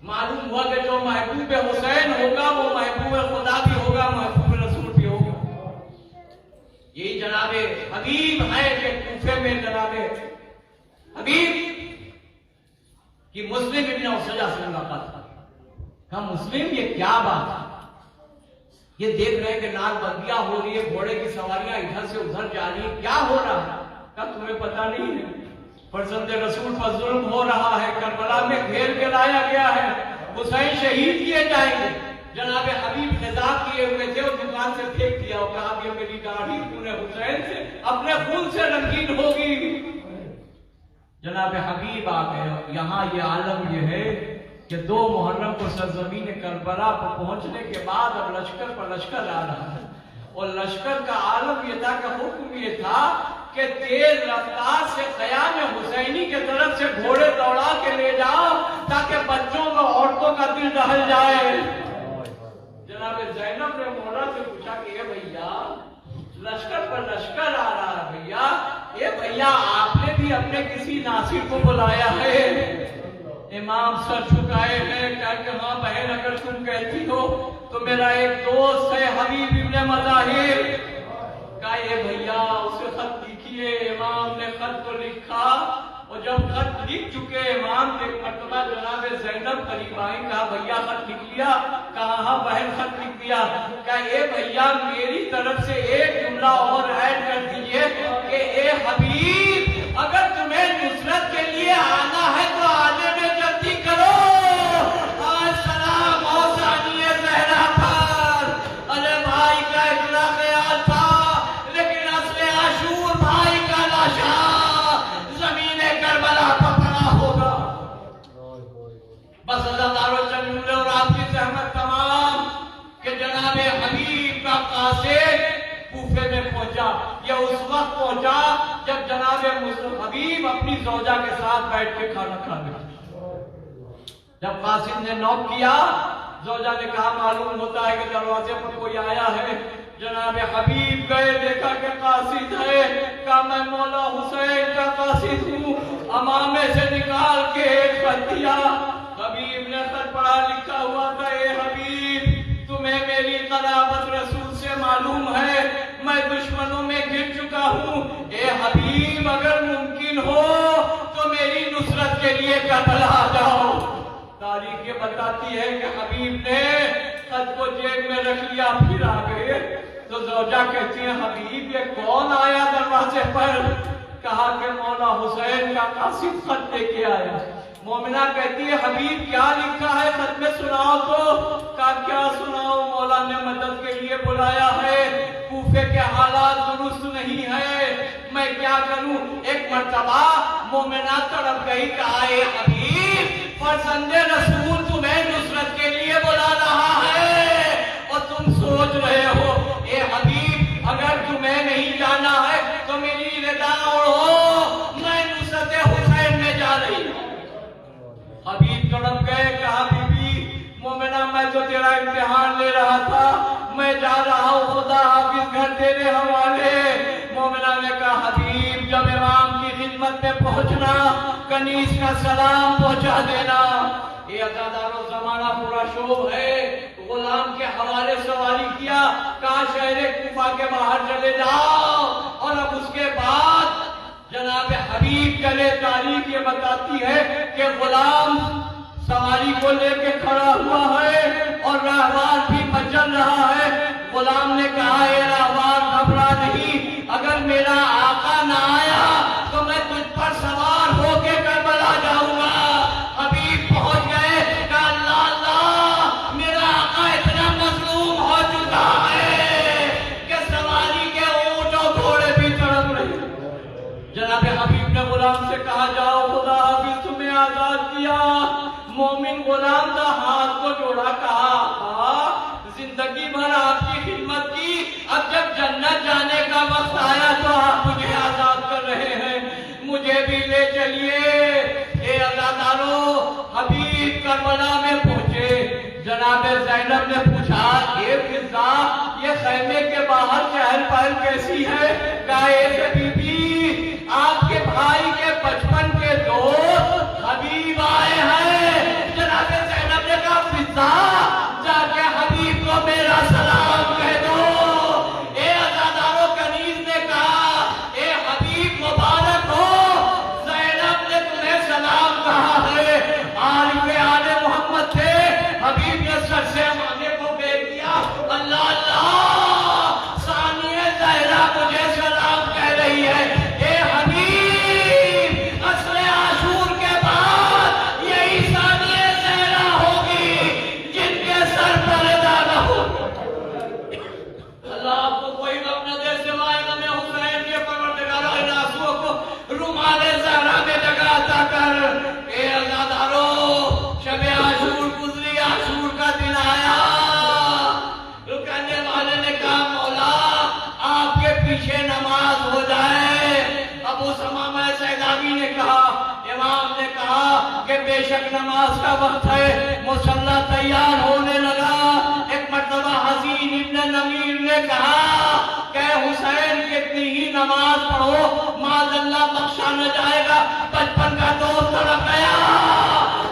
मालूम हुआ कि जो महबूब हुसैन होगा वो महबूब खुदा भी होगा, महबूब रसूल भी होगा। यही जनाबे हबीब है कि कूफे में जनाबे हबीब कि मुस्लिम इब्न उसजा से मुलाकात कहा, मुस्लिम ये क्या बात है? ये देख रहे हैं कि नारबंदियां हो रही है, घोड़े की सवारियां इधर से उधर जा रही है, क्या हो रहा है? क्या तुम्हें पता नहीं है? फरजंद रसूल पर जुल्म हो रहा है, करबला में घेर के लाया गया है, हुसैन शहीद किए जाएंगे। जनाबे हबीब खिताब किए हुए थे और दुकान से फेंक दिया और कहा कि मेरी दाढ़ी पूरे हुसैन से अपने खून से रंगीन होगी। जनाबे हबीब आ गए। यहाँ ये आलम ये है कि 2 मुहर्रम को सरजमीन करबला पर पहुंचने के बाद अब लश्कर पर लश्कर आ रहा है और लश्कर का आलम ये था कि हुक्म ये था कि तेज रफ्तार से क़याम हुसैनी के तरफ से घोड़े दौड़ा के ले जाओ ताकि बच्चों और औरतों का दिल दहल जाए। जनाब ज़ैनब ने मौला से पूछा कि ये भैया लश्कर पर लश्कर आ रहा है भैया, ये भैया आपने भी अपने किसी नासिर को बुलाया है? इमाम सर झुकाए हैं, कहा कि हाँ बहन अगर तुम कहती हो तो मेरा एक दोस्त है हबीब इब्न मज़ाहिर, कहा ये भैया उसे खत लिखिए। इमाम ने खत को लिखा और जब खत लिख चुके इमाम के मर्तबा जनाब ज़ैनब करीब आई, कहा भैया खत लिख लिया? कहा हाँ बहन खत लिख दिया। कहा ये भैया मेरी तरफ से एक जुमला और ऐड कर दीजिए कि ए हबीब अगर तुम्हें नुसरत के लिए आना है तो आने में जल्दी करो। सलाम औसानिए ज़हरा पर। अरे भाई का इतना ख्याल था लेकिन असले आशूर भाई का लाशा जमीने करबला पर पड़ा होगा। बस अज़ादारों चंद और आपकी सहमत तमाम कि जनाबे हबीब का कासिद कूफे में पहुंचा। यह उस वक्त पहुंचा जब जनाबे हबीब अपनी ज़ौजा के साथ बैठ के खाना खा रहे। जब कासिद ने नॉक किया, ज़ौजा ने कहा मालूम होता है कि दरवाजे पर कोई आया है। जनाबे हबीब गए, देखा कि कासिद है। कहा मैं मौला हुसैन का कासिद हूँ। अमामे से निकाल के एक खत दिया। हबीब ने खत पढ़ा, लिखा हुआ था ए हबीब तुम्हें मेरी क़राबत रसूल से मालूम है, मैं दुश्मनों में गिर चुका हूँ। ए हबीब अगर मुमकिन हो तो मेरी नुसरत के लिए करबला आ जाओ। तारीख ये बताती है कि हबीब ने खत को जेब में रख लिया, फिर आ गए तो ज़ौजा कहती है हबीब ये कौन आया दरवाजे पर? कहा कि मौला हुसैन का कासिद खत लेके आया। मोमिना कहती है हबीब क्या लिखा है खत में, सुनाओ तो। कहा क्या सुनाओ, मौला ने मदद के लिए बुलाया है, कूफे के हालात दुरुस्त नहीं है, मैं क्या करूं? एक मर्तबा मोमिना तड़प गई, कहा ए हबीब फरजंदे रसूल तुम्हें नुसरत के लिए बुला रहा है और तुम सोच रहे हो ए हबीब अगर तुम्हें नहीं जाना है तो मेरी रिदा ओढ़ो, मैं नुसरत हुसैन में जा रही हूं। हबीब तड़प गए, कहा बीबी मोमिना मैं तो तेरा इम्तिहान ले रहा था, मैं जा रहा हूँ, खुदा हाफिज घर तेरे हवाले। मोमिना ने कहा हबीब जब इमाम की खिदमत में पहुंचना कनीज का सलाम पहुंचा देना। ये अज़ादारों ज़माना पूरा शोभ है। गुलाम के हवाले सवारी किया, कहा शहरे कूफा के बाहर चले जाओ। और अब उसके बाद जनाब हबीब चले। तारीख ये बताती है कि गुलाम सवारी को लेके खड़ा हुआ है और रहवार भी मचल रहा है। गुलाम ने कहा ये रहवार घबरा नहीं, अगर मेरा आका ना आया तो मैं तुझ पर सवार होके करबला जाऊंगा। हबीब पहुंच गए, कहा अल्लाह अल्लाह मेरा आका इतना मजलूम हो चुका है कि सवारी के ऊंट और घोड़े भी तड़प रहे। जनाब हबीब ने गुलाम से कहा जाओ खुदा हाफिज तुम्हें आजाद किया। मोमिन गुलाम का हाथ को जोड़ा, कहा जिंदगी भर आपकी खिदमत की, अब जब जन्नत जाने का वक्त आया तो आप मुझे आजाद कर रहे हैं, मुझे भी ले चलिए। ए अज़ादारो, हबीब करबला में पहुंचे। जनाब ज़ैनब ने पूछा, ये फिजा, ये खैमे के बाहर चहल पहल कैसी है? कहा, बीबी, आपके भाई के बचपन के दोस्त हबीब आए हैं। जनाब ज़ैनब ने कहा, फिजा, जाके हबीब को मेरा सलाम कह दो। ए अज़ादारो, कनीज ने कहा, ए हबीब मुबारक हो, ज़ैनब ने तुम्हें सलाम कहा है। आलिफ आले मोहम्मद थे। हबीब ने सर से माने को फेंक दिया। अल्लाह अल्लाह, सानिया ज़हरा मुझे सलाम कह रही है। ए हबीब, असले आशूर के बाद यही सानिया ज़हरा होगी जिनके सर पर दाना हो। अल्लाह आपको कोई गम न दे सिवाय गम हुसैन के। परवरदिगार इन आंसुओं को रुमाले ज़हरा में जगह अता कर। ए अज़ादारो, शब आशूर गुजरी, आशूर का दिन आया। कहने वाले ने कहा, मौला आपके पीछे नमाज हो जाए। अबू समामा सैदावी ने कहा, इमाम ने कहा कि बेशक नमाज का वक्त है। मुसल्ला तैयार होने लगा। एक मर्तबा हसीन इब्न नमीर ने कहा कि हुसैन कितनी ही नमाज पढ़ो, माज़अल्लाह बख्शा न जाएगा। बचपन का दोस्त तड़प गया।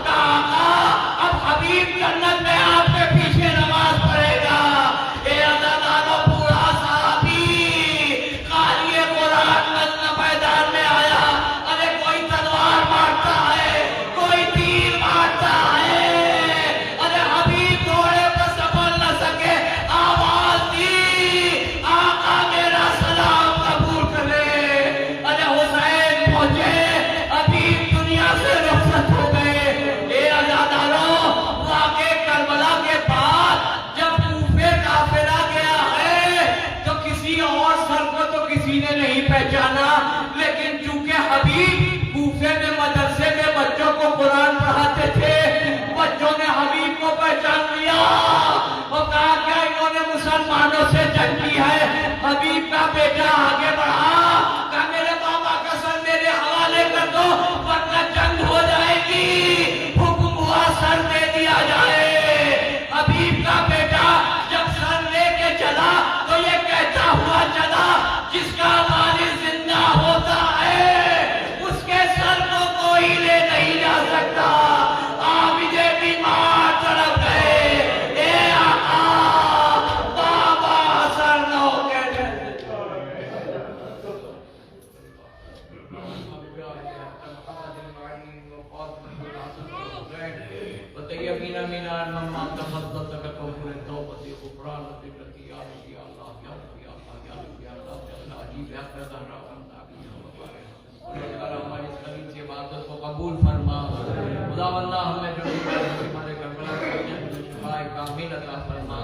कहा, अब हबीब जन्नत में आपके पीछे नमाज पढ़ेगा। ए अज़ादारो, बूढ़ा साहबी कारिए कुरान मैदान में आया। अरे कोई तलवार मारता है, कोई तीर मारता है। अरे हबीब घोड़े पर संभल न सके, आवाज दी, आका मेरा सलाम कबूल करे। अरे हुसैन पहुंचे, हबीब दुनिया से रुखसत हो गए। ए अज़ादारो, वाक़े करबला के बाद जब कूफे काफिला गया है तो किसी और सर को तो किसी ने नहीं पहचाना, लेकिन चूंकि हबीब कूफे में मदरसे में बच्चों को कुरान पढ़ाते थे, बच्चों ने हबीब को पहचान लिया और कहा, क्या इन्होंने मुसलमानों से जंग की है? हबीब का बेटा आगे बढ़ा, कहा, मेरे बाबा का सर मेरे हवाले कर दो वरना जंग हो जाएगी। हुक्म हुआ सर दे दिया जाए। हबीब का बेटा जब सर लेके चला तो ये कहता हुआ चला, जिसका वालिद जिंदा होता है उसके सर को कोई ले नहीं जा सकता। आबिदे बीमार तड़प गए। ए आका, बाबा सर न हो के हमारी करीब से इबादत को कबूल फरमा। खुदावंदा हमें जो हमारे करबला के शिफाए कामिल अता फरमा।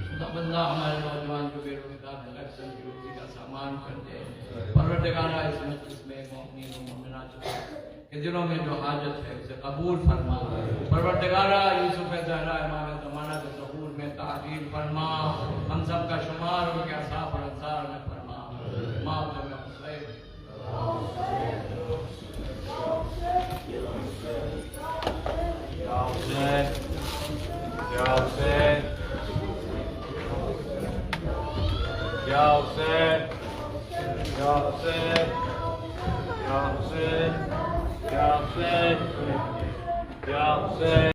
खुदावंदा हमारे नौजवान जो बेरोजगार हैं, अक्सर रोटी का सामान कर दे। परवरदिगार इस मजलिस में मोमिन और मोमिनात के दिलों में जो हाजत है उसे कबूल फरमा। परवरदिगार यूसुफ ज़हरा इमाम ज़माना के ज़हूर में ताजील फरमा। हम सब का शुमार उनके असाब और अंसार में फरमा। माफ कर हुसैन। या हुसैन, या हुसैन, या हुसैन, या हुसैन, या हुसैन, या हुसैन, या हुसैन।